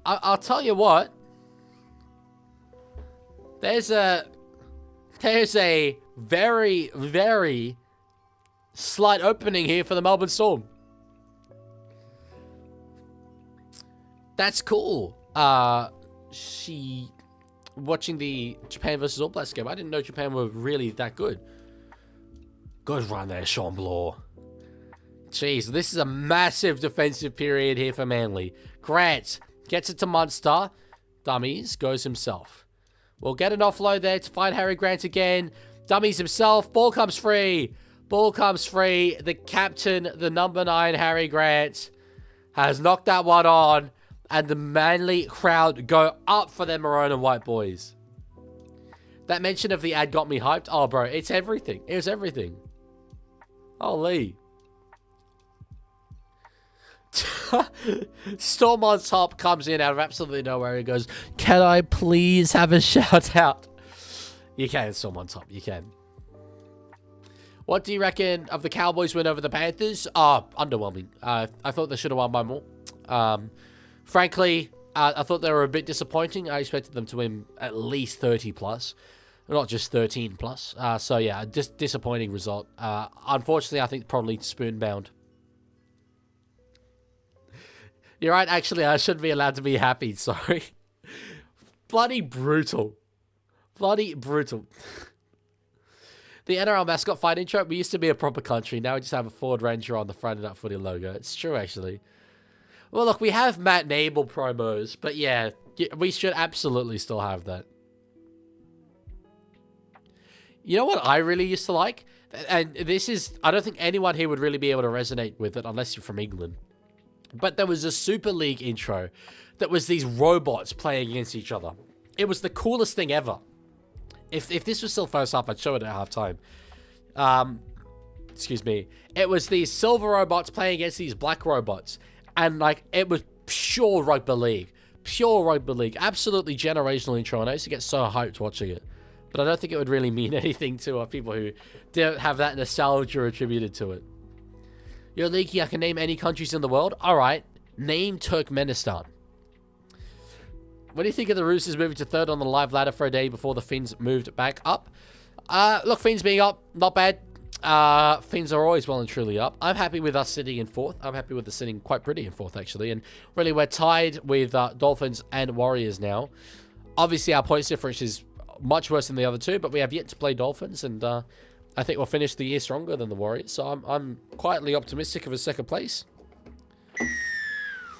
I'll tell you what. There's a very, very slight opening here for the Melbourne Storm. That's cool. Watching the Japan versus All Blacks game, I didn't know Japan were really that good. Good run there, Sean Blaw. Jeez, this is a massive defensive period here for Manly. Grant gets it to Munster. Dummies, goes himself. We'll get an offload there to find Harry Grant again. Dummies himself. Ball comes free. Ball comes free. The captain, the number 9, Harry Grant, has knocked that one on. And the Manly crowd go up for their maroon and white boys. That mention of the ad got me hyped. Oh, bro, it's everything. It was everything. Holy. Storm on top comes in out of absolutely nowhere and goes, "Can I please have a shout out?" You can, Storm on top. You can. What do you reckon of the Cowboys win over the Panthers? Underwhelming. I thought they should have won by more. Frankly, I thought they were a bit disappointing. I expected them to win at least 30 plus, not just 13 plus. So yeah, just disappointing result. Unfortunately, I think probably spoon-bound. You're right, actually, I shouldn't be allowed to be happy, sorry. Bloody brutal. Bloody brutal. The NRL mascot fight intro, we used to be a proper country. Now we just have a Ford Ranger on the front of that footy logo. It's true, actually. Well, look, we have Matt Nable promos, but yeah, we should absolutely still have that. You know what I really used to like? And this is, I don't think anyone here would really be able to resonate with it unless you're from England. But there was a Super League intro that was these robots playing against each other. It was the coolest thing ever. If this was still first half, I'd show it at halftime. Excuse me. It was these silver robots playing against these black robots. And, like, it was pure rugby league. Pure rugby league. Absolutely generational intro. And I used to get so hyped watching it. But I don't think it would really mean anything to people who don't have that nostalgia attributed to it. Yo, Leaguie, I can name any countries in the world. Alright. Name Turkmenistan. What do you think of the Roosters moving to third on the live ladder for a day before the Finns moved back up? Look, Finns being up, not bad. Finns are always well and truly up. I'm happy with us sitting in fourth. I'm happy with us sitting quite pretty in fourth, actually. And really, we're tied with Dolphins and Warriors now. Obviously, our points difference is much worse than the other two, but we have yet to play Dolphins, and I think we'll finish the year stronger than the Warriors. So I'm quietly optimistic of a second place.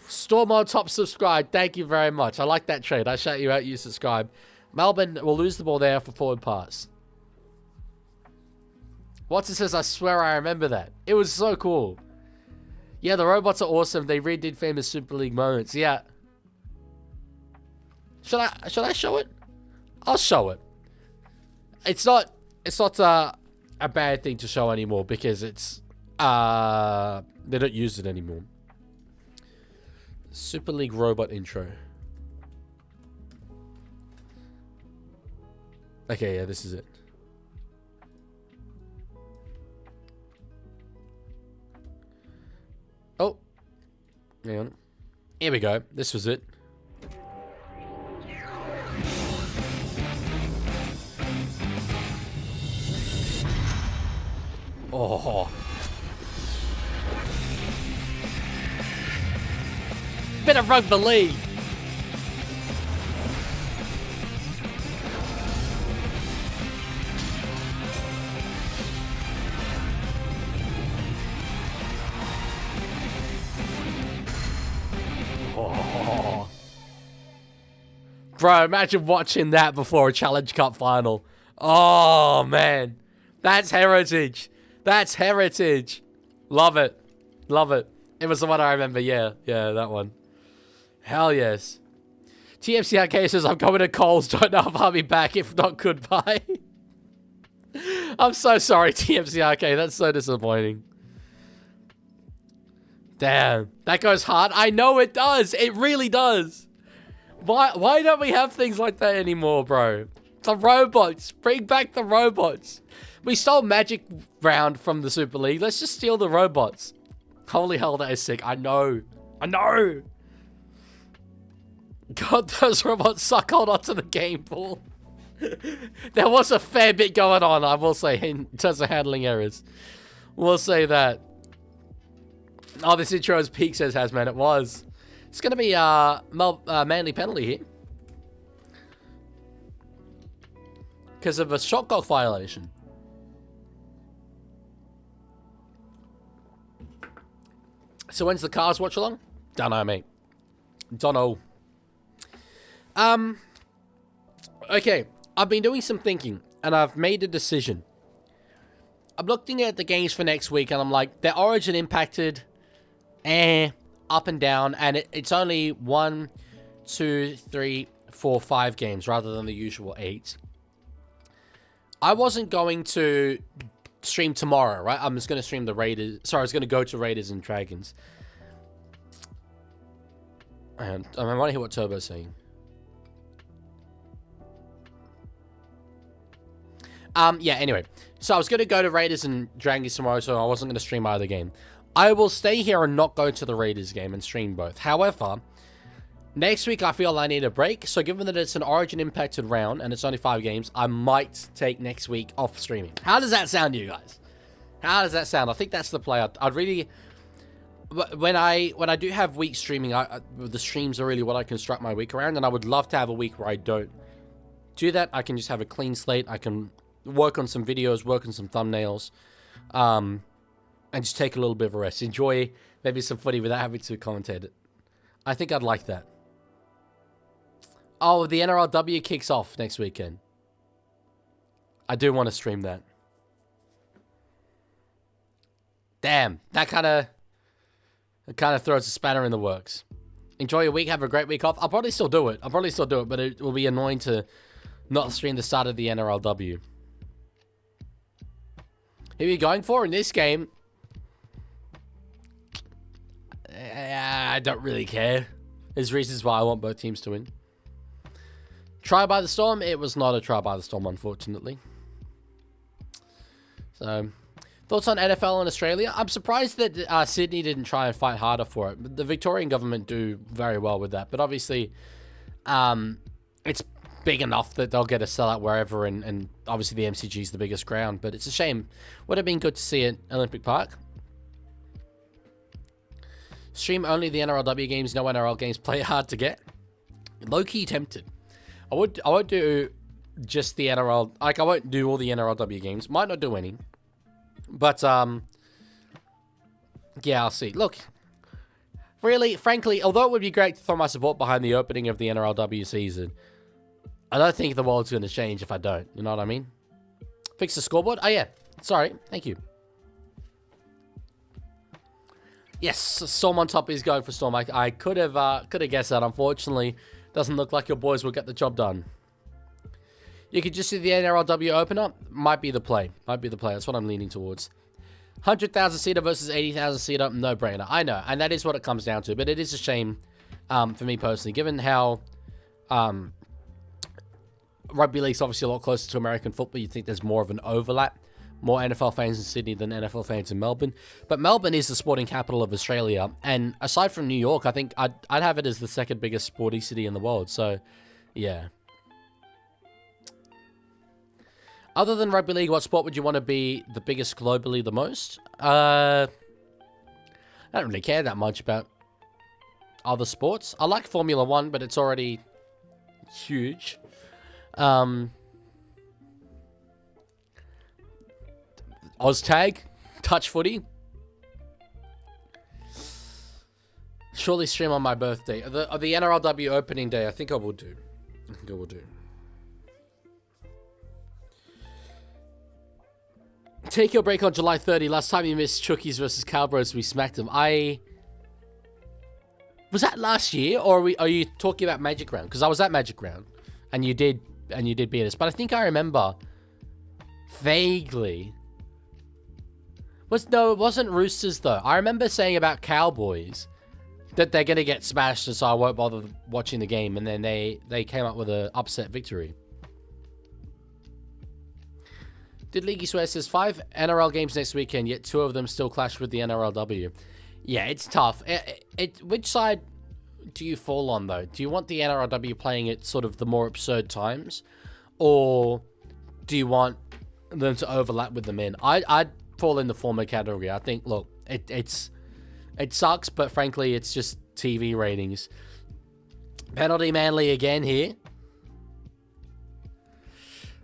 Storm on top, subscribe. Thank you very much. I like that trade. I shout you out, you subscribe. Melbourne will lose the ball there for forward pass. Watson says, I swear I remember that. It was so cool. Yeah, the robots are awesome. They redid famous Super League moments. Yeah. Should I show it? I'll show it. It's not a bad thing to show anymore because it's they don't use it anymore. Super League robot intro. Okay, yeah, this is it. Oh. Hang on. Here we go. This was it. Oh. Bit of rugby league. Oh. Bro, imagine watching that before a Challenge Cup final. Oh, man. That's heritage. That's heritage. Love it. Love it. It was the one I remember. Yeah, that one. Hell yes. TFC Arcade says, I'm going to Coles. Don't know if I'll be back. If not, goodbye. I'm so sorry, TFC Arcade. That's so disappointing. Damn. That goes hard. I know it does. It really does. Why don't we have things like that anymore, bro? The robots. Bring back the robots. We stole Magic Round from the Super League. Let's just steal the robots. Holy hell, that is sick. I know. I know. God, those robots suck. Hold on to the game ball. There was a fair bit going on, I will say, in terms of handling errors. We'll say that. Oh, this intro is peak, says Hasman. It was. It's going to be Manly penalty here. Because of a shot clock violation. So when's the Cars watch along? Dunno, mate. Dunno. Okay. I've been doing some thinking, and I've made a decision. I'm looking at the games for next week, and I'm like, they're origin impacted, up and down, and it's only 1, 2, 3, 4, 5 games rather than the usual 8. I wasn't going to stream tomorrow, right? I'm just going to stream the Raiders. Sorry, I was going to go to Raiders and Dragons. And I want to hear what Turbo's saying. Yeah, anyway. So I was going to go to Raiders and Dragons tomorrow, so I wasn't going to stream either game. I will stay here and not go to the Raiders game and stream both. However, next week I feel I need a break. So given that it's an Origin impacted round and it's only 5 games, I might take next week off streaming. How does that sound to you guys? How does that sound? I think that's the play. I'd really... When I do have week streaming, the streams are really what I construct my week around, and I would love to have a week where I don't do that. I can just have a clean slate. I can work on some videos, work on some thumbnails, and just take a little bit of a rest. Enjoy maybe some footy without having to commentate it. I think I'd like that. Oh, the NRLW kicks off next weekend. I do want to stream that. Damn, that kind of throws a spanner in the works. Enjoy your week. Have a great week off. I'll probably still do it. But it will be annoying to not stream the start of the NRLW. Who are you going for in this game? I don't really care. There's reasons why I want both teams to win. Trial by the Storm. It was not a trial by the Storm, unfortunately. So... Thoughts on NFL in Australia? I'm surprised that Sydney didn't try and fight harder for it. The Victorian government do very well with that. But obviously, it's big enough that they'll get a sellout wherever. And obviously, the MCG is the biggest ground. But it's a shame. Would have been good to see it at Olympic Park. Stream only the NRLW games. No NRL games. Play hard to get. Low-key tempted. I won't do just the NRL. Like, I won't do all the NRLW games. Might not do any. But, yeah, I'll see. Look, really, frankly, although it would be great to throw my support behind the opening of the NRLW season, I don't think the world's going to change if I don't. You know what I mean? Fix the scoreboard? Oh, yeah. Sorry. Thank you. Yes, Storm on top is going for Storm. I could have guessed that. Unfortunately, doesn't look like your boys will get the job done. You could just see the NRLW opener. Might be the play. That's what I'm leaning towards. 100,000 seater versus 80,000 seater. No brainer. I know. And that is what it comes down to. But it is a shame for me personally. Given how rugby league's obviously a lot closer to American football. You'd think there's more of an overlap. More NFL fans in Sydney than NFL fans in Melbourne. But Melbourne is the sporting capital of Australia. And aside from New York, I think I'd have it as the second biggest sporting city in the world. So, yeah. Other than rugby league, what sport would you want to be the biggest globally the most? I don't really care that much about other sports. I like Formula 1, but it's already huge. Oztag, touch footy. Surely stream on my birthday. The NRLW opening day, I think I will do. Take your break on July 30. Last time you missed Chookies versus Cowboys, we smacked them. Was that last year, or are you talking about Magic Round? Because I was at Magic Round, and you did beat us. But I think I remember vaguely. No, it wasn't Roosters though. I remember saying about Cowboys that they're gonna get smashed, and so I won't bother watching the game. And then they came up with an upset victory. Did Leaguie swear says 5 NRL games next weekend, yet 2 of them still clash with the NRLW. Yeah, it's tough. Which side do you fall on, though? Do you want the NRLW playing at sort of the more absurd times? Or do you want them to overlap with the men? I'd fall in the former category. I think, look, it sucks, but frankly, it's just TV ratings. Penalty Manly again here.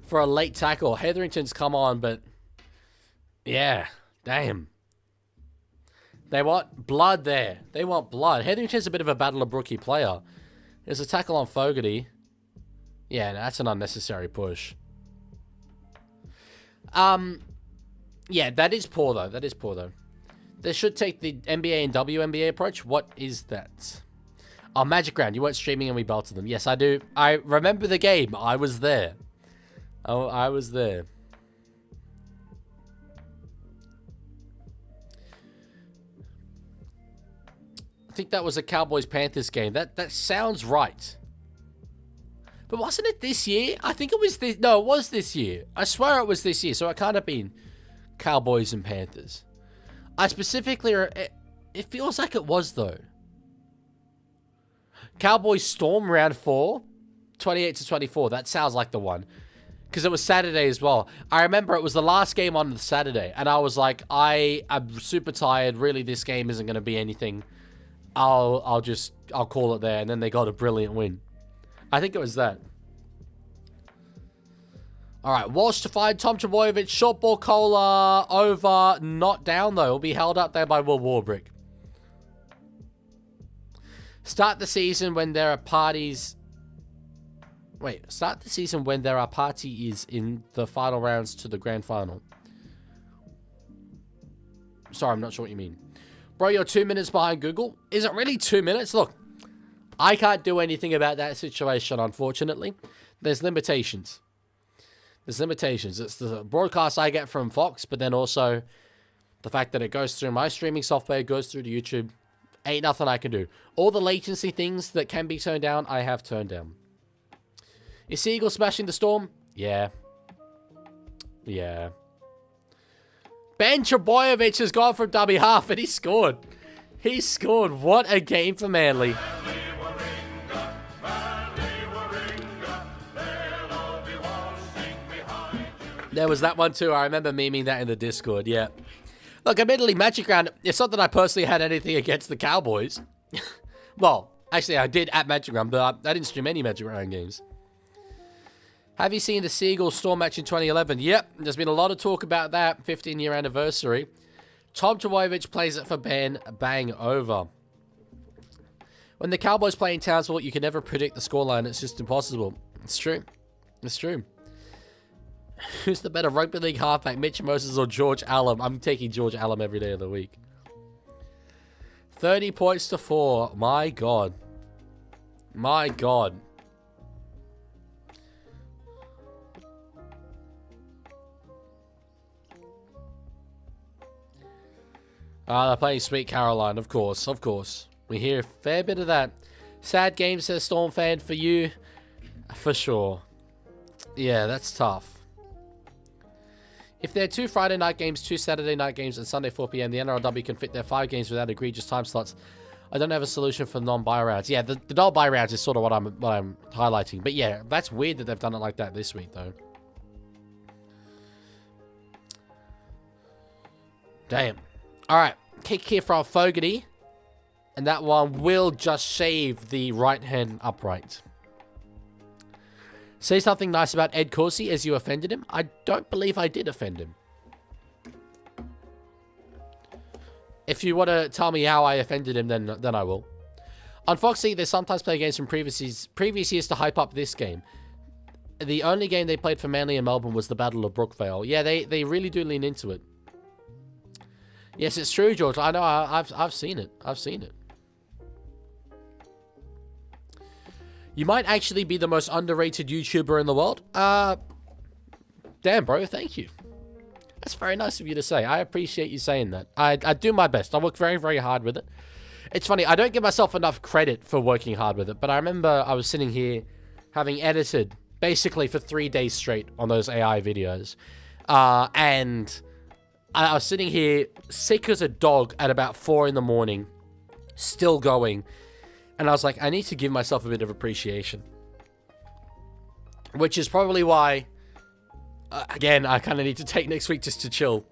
For a late tackle. Hetherington's come on, but yeah, damn. They want blood there. They want blood. Hetherington's a bit of a battle of brookie player. There's a tackle on Fogarty. Yeah, that's an unnecessary push. Yeah, that is poor though. They should take the NBA and WNBA approach. What is that? Oh, Magic Round. You weren't streaming and we belted them. Yes, I do. I remember the game. I was there. Oh, I was there. I think that was a Cowboys-Panthers game. That sounds right. But wasn't it this year? I think it was this... No, it was this year. I swear it was this year, so it can't have been Cowboys and Panthers. I specifically... It feels like it was, though. Cowboys Storm round 4, 28-24. That sounds like the one. Because it was Saturday as well. I remember it was the last game on the Saturday. And I was like, I am super tired. Really, this game isn't going to be anything. I'll call it there. And then they got a brilliant win. I think it was that. All right. Walsh to find Tom Trbojevic. Short ball Cola over. Not down, though. Will be held up there by Will Warbrick. Start the season when there are parties... Wait, start the season when there are parties in the final rounds to the grand final. Sorry, I'm not sure what you mean. Bro, you're 2 minutes behind Google. Is it really 2 minutes? Look, I can't do anything about that situation, unfortunately. There's limitations. There's limitations. It's the broadcast I get from Fox, but then also the fact that it goes through my streaming software, goes through to YouTube. Ain't nothing I can do. All the latency things that can be turned down, I have turned down. Is Seagull smashing the Storm? Yeah. Yeah. Ben Trbojevic has gone from dummy half and he scored. He scored. What a game for Manly. There was that one too. I remember memeing that in the Discord. Yeah. Look, admittedly, Magic Round, it's not that I personally had anything against the Cowboys. Well, actually, I did at Magic Round, but I didn't stream any Magic Round games. Have you seen the Seagull Storm match in 2011? Yep, there's been a lot of talk about that 15-year anniversary. Tom Trbojevic plays it for Ben, bang over. When the Cowboys play in Townsville, you can never predict the scoreline. It's just impossible. It's true. It's true. Who's the better rugby league halfback, Mitch Moses or George Allen? I'm taking George Allen every day of the week. 30 points to 4. My God. My God. They're playing Sweet Caroline, of course, of course. We hear a fair bit of that. Sad game, says Storm fan, for you. For sure. Yeah, that's tough. If there are 2 Friday night games, 2 Saturday night games, and Sunday 4 p.m., the NRLW can fit their 5 games without egregious time slots. I don't have a solution for non-buy rounds. Yeah, the non-buy rounds is sort of what I'm highlighting. But yeah, that's weird that they've done it like that this week, though. Damn. All right, kick here from Fogarty. And that one will just shave the right hand upright. Say something nice about Ed Corsi as you offended him. I don't believe I did offend him. If you want to tell me how I offended him, then I will. On Foxy, they sometimes play games from previous years to hype up this game. The only game they played for Manly and Melbourne was the Battle of Brookvale. Yeah, they really do lean into it. Yes, it's true, George. I know. I've seen it. I've seen it. You might actually be the most underrated YouTuber in the world. Damn, bro. Thank you. That's very nice of you to say. I appreciate you saying that. I do my best. I work very, very hard with it. It's funny. I don't give myself enough credit for working hard with it. But I remember I was sitting here having edited basically for 3 days straight on those AI videos. And I was sitting here sick as a dog at about 4 in the morning. Still going. And I was like, I need to give myself a bit of appreciation. Which is probably why, again, I kind of need to take next week just to chill.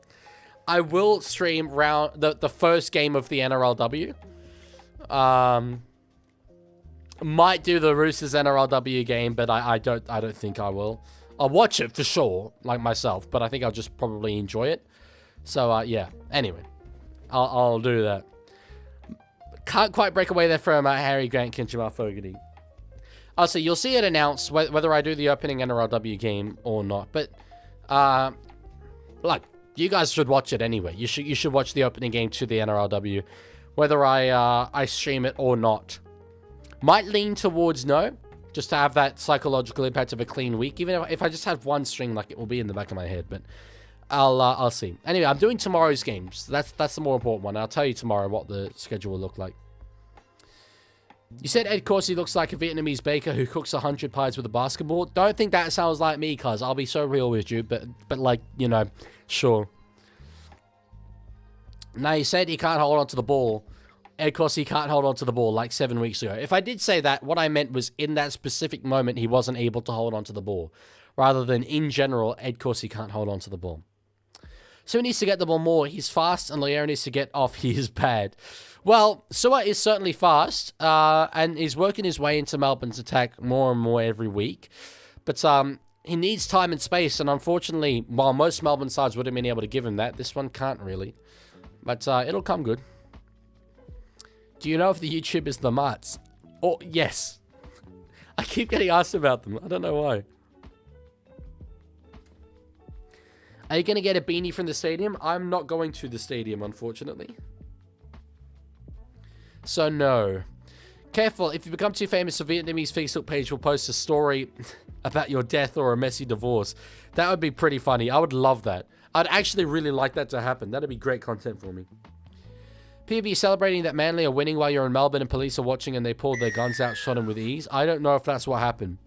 I will stream round the first game of the NRLW. Might do the Roosters NRLW game, but I don't think I will. I'll watch it for sure, like myself, but I think I'll just probably enjoy it. So, yeah. Anyway, I'll do that. Can't quite break away there from Harry Grant Kinchimar Fogarty. So you'll see it announced whether I do the opening NRLW game or not. But, like, you guys should watch it anyway. You should watch the opening game to the NRLW, whether I stream it or not. Might lean towards no, just to have that psychological impact of a clean week. Even if I just have one string, like, it will be in the back of my head. But I'll see. Anyway, I'm doing tomorrow's games. That's the more important one. I'll tell you tomorrow what the schedule will look like. You said Ed Corsi looks like a Vietnamese baker who cooks 100 pies with a basketball. Don't think that sounds like me, cuz. I'll be so real with you, but like, you know, sure. Now, you said he can't hold on to the ball. Ed Corsi can't hold on to the ball like 7 weeks ago. If I did say that, what I meant was in that specific moment, he wasn't able to hold on to the ball. Rather than in general, Ed Corsi can't hold on to the ball. So he needs to get the ball more. He's fast, and Liera needs to get off. He is bad. Well, Sua is certainly fast, and is working his way into Melbourne's attack more and more every week. But he needs time and space, and unfortunately, while most Melbourne sides would have been able to give him that, this one can't really. But it'll come good. Do you know if the YouTube is the Mats? Oh, yes. I keep getting asked about them. I don't know why. Are you going to get a beanie from the stadium? I'm not going to the stadium, unfortunately. So, no. Careful, if you become too famous, a Vietnamese Facebook page will post a story about your death or a messy divorce. That would be pretty funny. I would love that. I'd actually really like that to happen. That'd be great content for me. PB celebrating that Manly are winning while you're in Melbourne and police are watching and they pulled their guns out, shot him with ease. I don't know if that's what happened.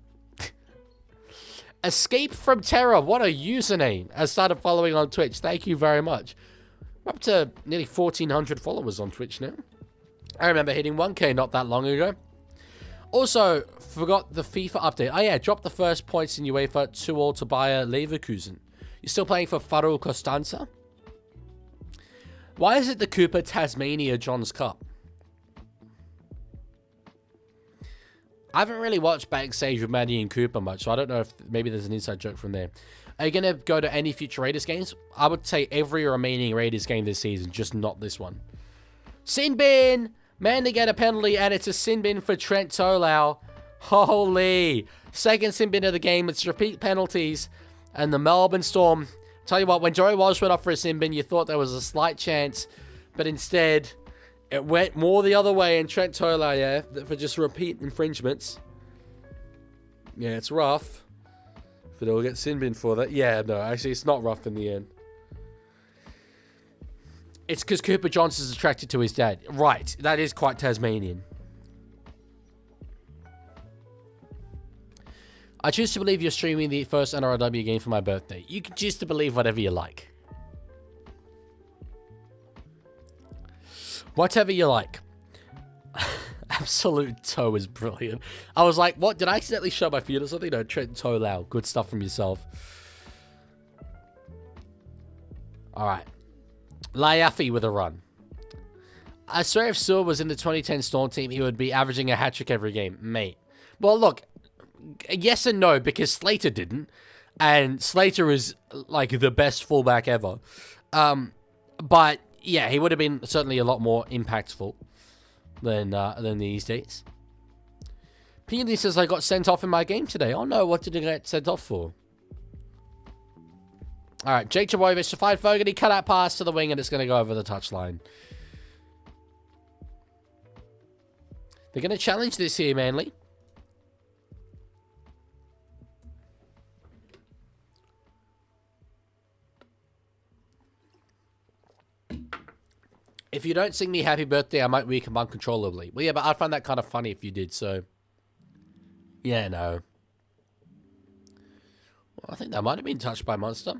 Escape from Terror. What a username. I started following on Twitch. Thank you very much. We're up to nearly 1,400 followers on Twitch now. I remember hitting 1K not that long ago. Also, forgot the FIFA update. Oh yeah, dropped the first points in UEFA 2-2 to Bayer Leverkusen. You're still playing for Faro Costanza? Why is it the Cooper Tasmania Johns Cup? I haven't really watched Backstage with Maddie and Cooper much, so I don't know if maybe there's an inside joke from there. Are you going to go to any future Raiders games? I would say every remaining Raiders game this season, just not this one. Sin bin! Manly get a penalty, and it's a sin bin for Trent Tolau. Holy! Second sin bin of the game. It's repeat penalties. And the Melbourne Storm... Tell you what, when Joey Walsh went off for a sin bin, you thought there was a slight chance. But instead, it went more the other way. And Trent Tolau, yeah, for just repeat infringements. Yeah, it's rough. But he'll get sin bin for that. Yeah, no, actually, it's not rough in the end. It's because Cooper Johnson's attracted to his dad. Right, that is quite Tasmanian. I choose to believe you're streaming the first NRLW game for my birthday. You can choose to believe whatever you like. Whatever you like. Absolute toe is brilliant. I was like, what? Did I accidentally show my feet or something? No, Trent Toe Lau. Good stuff from yourself. Alright. Laiafi with a run. I swear if Sewell was in the 2010 Storm team, he would be averaging a hat-trick every game. Mate. Well, look. Yes and no, because Slater didn't. And Slater is, like, the best fullback ever. But, yeah, he would have been certainly a lot more impactful than these days. Peely says, I got sent off in my game today. Oh, no, what did I get sent off for? All right, Jake Chaboyevich to find Fogarty, cut out pass to the wing, and it's going to go over the touchline. They're going to challenge this here, Manly. If you don't sing me happy birthday, I might weaken uncontrollably. Well, yeah, but I'd find that kind of funny if you did, so... Yeah, no. Well, I think that might have been touched by Monster.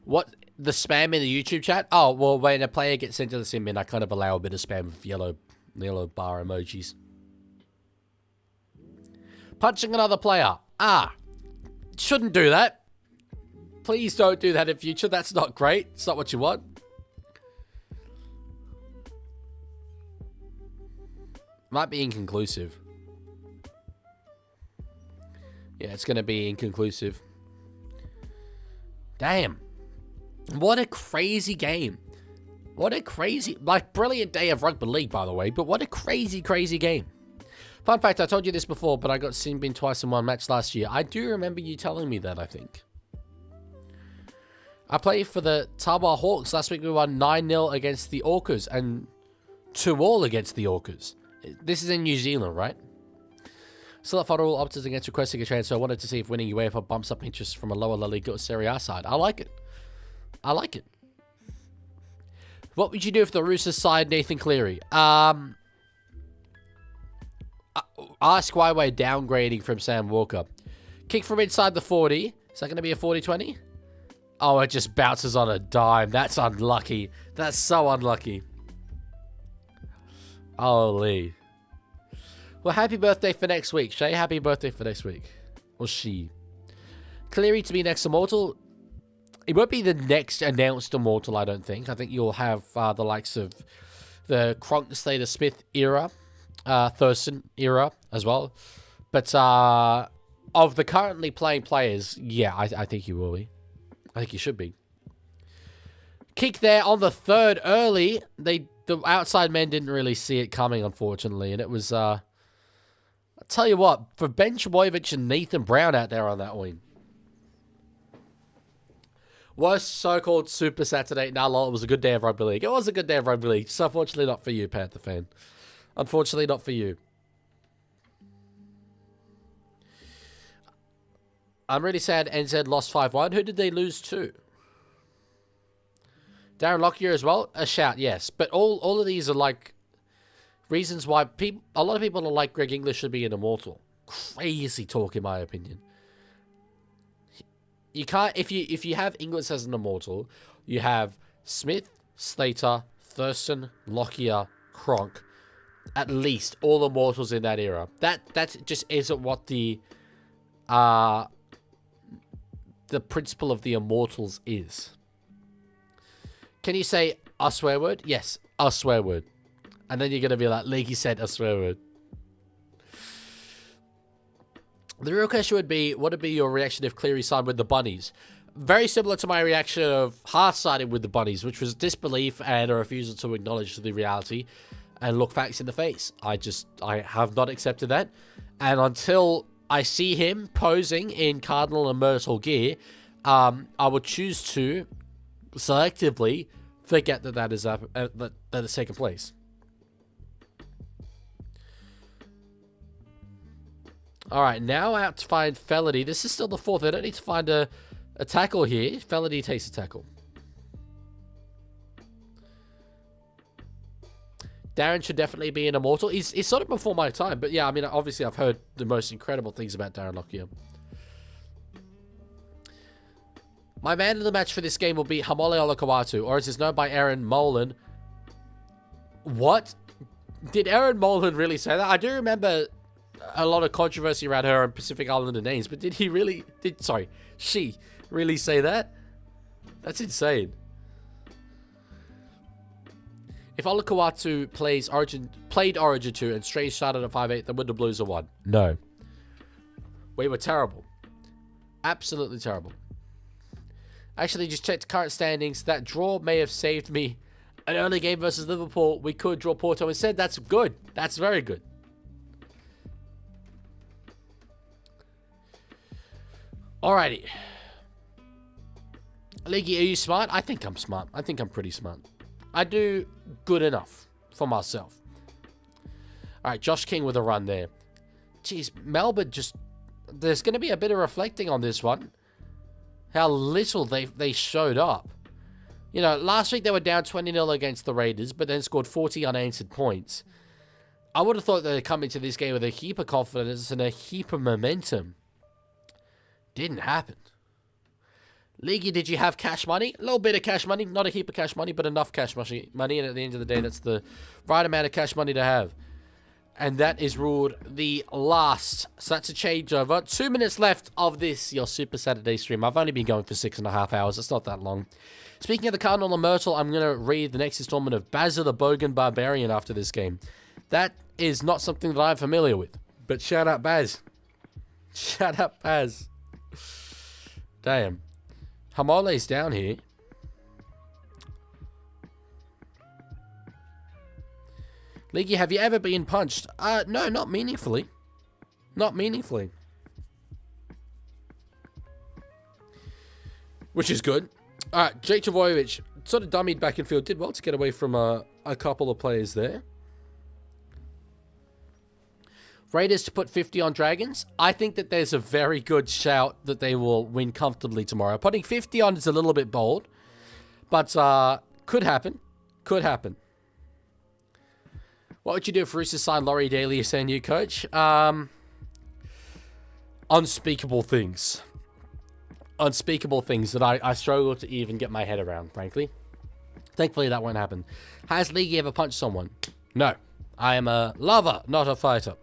What? The spam in the YouTube chat? Oh, well, when a player gets sent to the sim bin, I kind of allow a bit of spam with yellow bar emojis. Punching another player. Ah. Shouldn't do that. Please don't do that in future. That's not great. It's not what you want. Might be inconclusive. Yeah, it's going to be inconclusive. Damn. What a crazy game. What a crazy... Like, brilliant day of rugby league, by the way. But what a crazy, crazy game. Fun fact, I told you this before, but I got sin bin twice in one match last year. I do remember you telling me that, I think. I played for the Tawa Hawks. Last week we won 9-0 against the Orcas and 2-all against the Orcas. This is in New Zealand, right? Still at Federal opted against requesting a transfer. I wanted to see if winning UEFA bumps up interest from a lower La Liga or Serie A side. I like it. I like it. What would you do if the Roosters side Nathan Cleary? Ask why we're downgrading from Sam Walker. Kick from inside the 40. Is that going to be a 40-20? Oh, it just bounces on a dime. That's unlucky. That's so unlucky. Holy. Well, happy birthday for next week, Shay. Happy birthday for next week. Or she. Cleary to be next Immortal. It won't be the next announced Immortal, I don't think. I think you'll have the likes of the Cronk, Slater, Smith era. Thurston era as well. But of the currently playing players, yeah, I think you will be. I think you should be. Kick there on the third early. The outside men didn't really see it coming, unfortunately. And it was, I'll tell you what, for Ben Trbojevic and Nathan Brown out there on that wing. Worst so-called Super Saturday. Nah, lol, it was a good day of rugby league. It was a good day of rugby league. Just unfortunately not for you, Panther fan. Unfortunately not for you. I'm really sad NZ lost 5-1. Who did they lose to? Darren Lockyer as well? A shout, yes. But all of these are like reasons why a lot of people are like Greg English should be an Immortal. Crazy talk, in my opinion. You can't, if you have Inglis as an Immortal, you have Smith, Slater, Thurston, Lockyer, Cronk. At least all Immortals in that era. That just isn't what the principle of the Immortals is. Can you say a swear word? Yes, a swear word. And then you're going to be like, Leaguie said a swear word. The real question would be, what would be your reaction if Cleary signed with the Bunnies? Very similar to my reaction of Haas signing with the Bunnies, which was disbelief and a refusal to acknowledge the reality and look facts in the face. I have not accepted that. And until I see him posing in Cardinal and Myrtle gear, I would choose to selectively forget that is taken place. All right, now out to find Felony. This is still the fourth. They don't need to find a tackle here. Felony takes a tackle. Darren should definitely be an Immortal. He's sort of before my time, but yeah, I mean, obviously I've heard the most incredible things about Darren Lockyer. My man of the match for this game will be Hamole Olakawatu, or as is known by Aaron Molan. What? Did Aaron Molan really say that? I do remember a lot of controversy around her and Pacific Islander names, but did she really say that? That's insane. If Olakawatu played Origin 2 and Strays started at 5'8", then would the Blues have won? No. We were terrible. Absolutely terrible. Actually, just checked current standings. That draw may have saved me an early game versus Liverpool. We could draw Porto instead. That's good. That's very good. Alrighty. Leaguie, are you smart? I think I'm smart. I think I'm pretty smart. I do good enough for myself. All right, Josh King with a run there. Jeez, Melbourne just... There's going to be a bit of reflecting on this one. How little they showed up. You know, last week they were down 20-0 against the Raiders, but then scored 40 unanswered points. I would have thought they'd come into this game with a heap of confidence and a heap of momentum. Didn't happen. Leaguey, did you have cash money? A little bit of cash money. Not a heap of cash money, but enough cash money. And at the end of the day, that's the right amount of cash money to have. And that is ruled the last. So that's a changeover. 2 minutes left of this, your Super Saturday stream. I've only been going for 6.5 hours. It's not that long. Speaking of the Cardinal and Myrtle, I'm going to read the next installment of Bazza the Bogan Barbarian after this game. That is not something that I'm familiar with. But shout out Baz. Shout out Baz. Damn. Hamole's down here. Leaguey, have you ever been punched? No, not meaningfully. Not meaningfully. Which is good. Alright, Jake Trbojevic sort of dummied back in field. Did well to get away from a couple of players there. Raiders to put 50 on Dragons. I think that there's a very good shout that they will win comfortably tomorrow. Putting 50 on is a little bit bold. But could happen. Could happen. What would you do if Roosters signed Laurie Daly as their new coach? Unspeakable things. Unspeakable things that I struggle to even get my head around, frankly. Thankfully, that won't happen. Has Leaguie ever punched someone? No. I am a lover, not a fighter.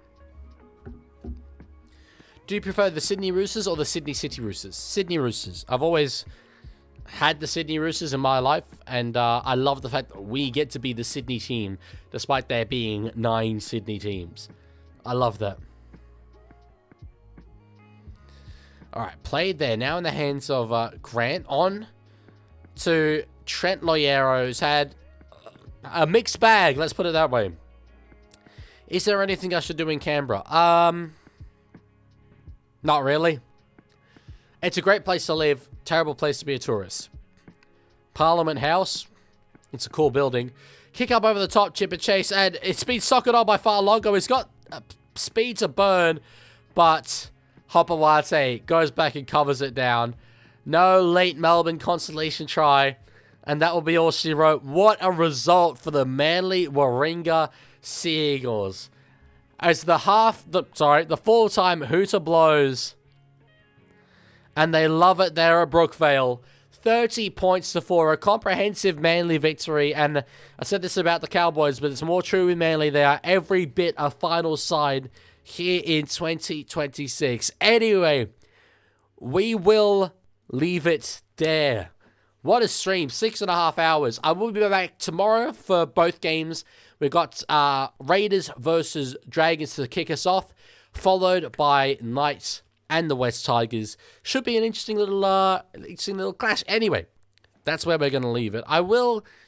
Do you prefer the Sydney Roosters or the Sydney City Roosters? Sydney Roosters. I've always had the Sydney Roosters in my life, and I love the fact that we get to be the Sydney team, despite there being 9 Sydney teams. I love that. Alright, played there. Now in the hands of Grant. On to Trent Loiero, who's had a mixed bag, let's put it that way. Is there anything I should do in Canberra? Not really. It's a great place to live. Terrible place to be a tourist. Parliament House. It's a cool building. Kick up over the top, chip and chase. And it's been socked on by Farlongo. He's got speed to burn. But Hopawate goes back and covers it down. No late Melbourne consolation try. And that will be all she wrote. What a result for the Manly-Warringah Sea Eagles. As the full-time hooter blows. And they love it there at Brookvale. 30 points to 4. A comprehensive Manly victory. And I said this about the Cowboys, but it's more true with Manly. They are every bit a final side here in 2026. Anyway, we will leave it there. What a stream. 6.5 hours. I will be back tomorrow for both games. We've got Raiders versus Dragons to kick us off, followed by Knights and the West Tigers. Should be an interesting little clash. Anyway, that's where we're going to leave it.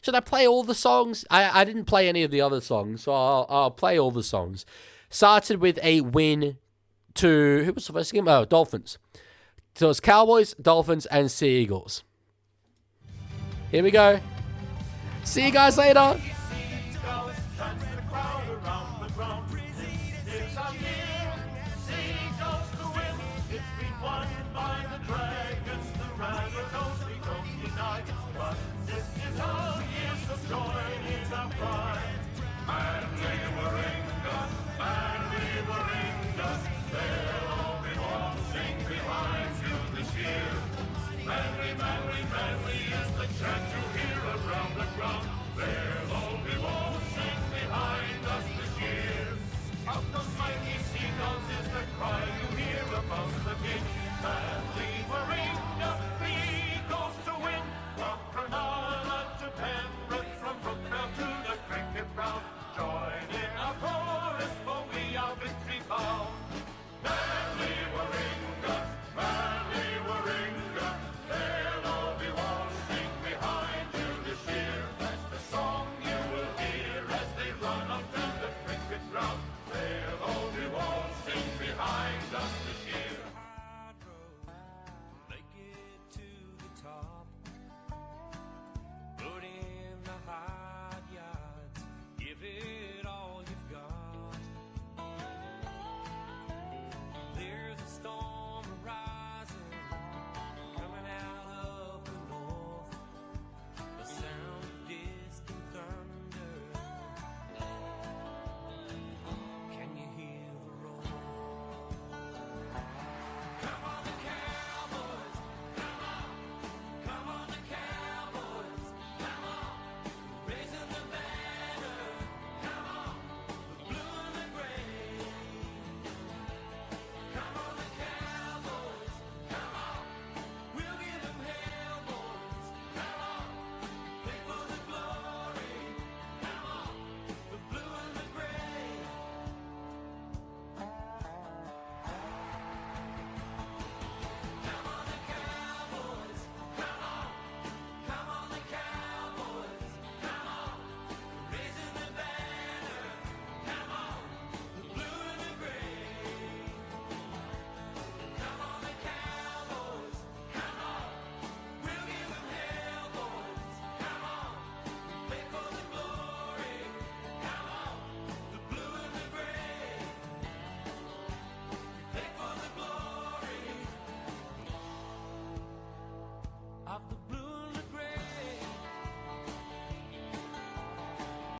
Should I play all the songs? I didn't play any of the other songs, so I'll play all the songs. Started with a win to, who was the first game? Oh, Dolphins. So it's Cowboys, Dolphins, and Sea Eagles. Here we go. See you guys later. Manly is the chant you hear around the ground. They'll all be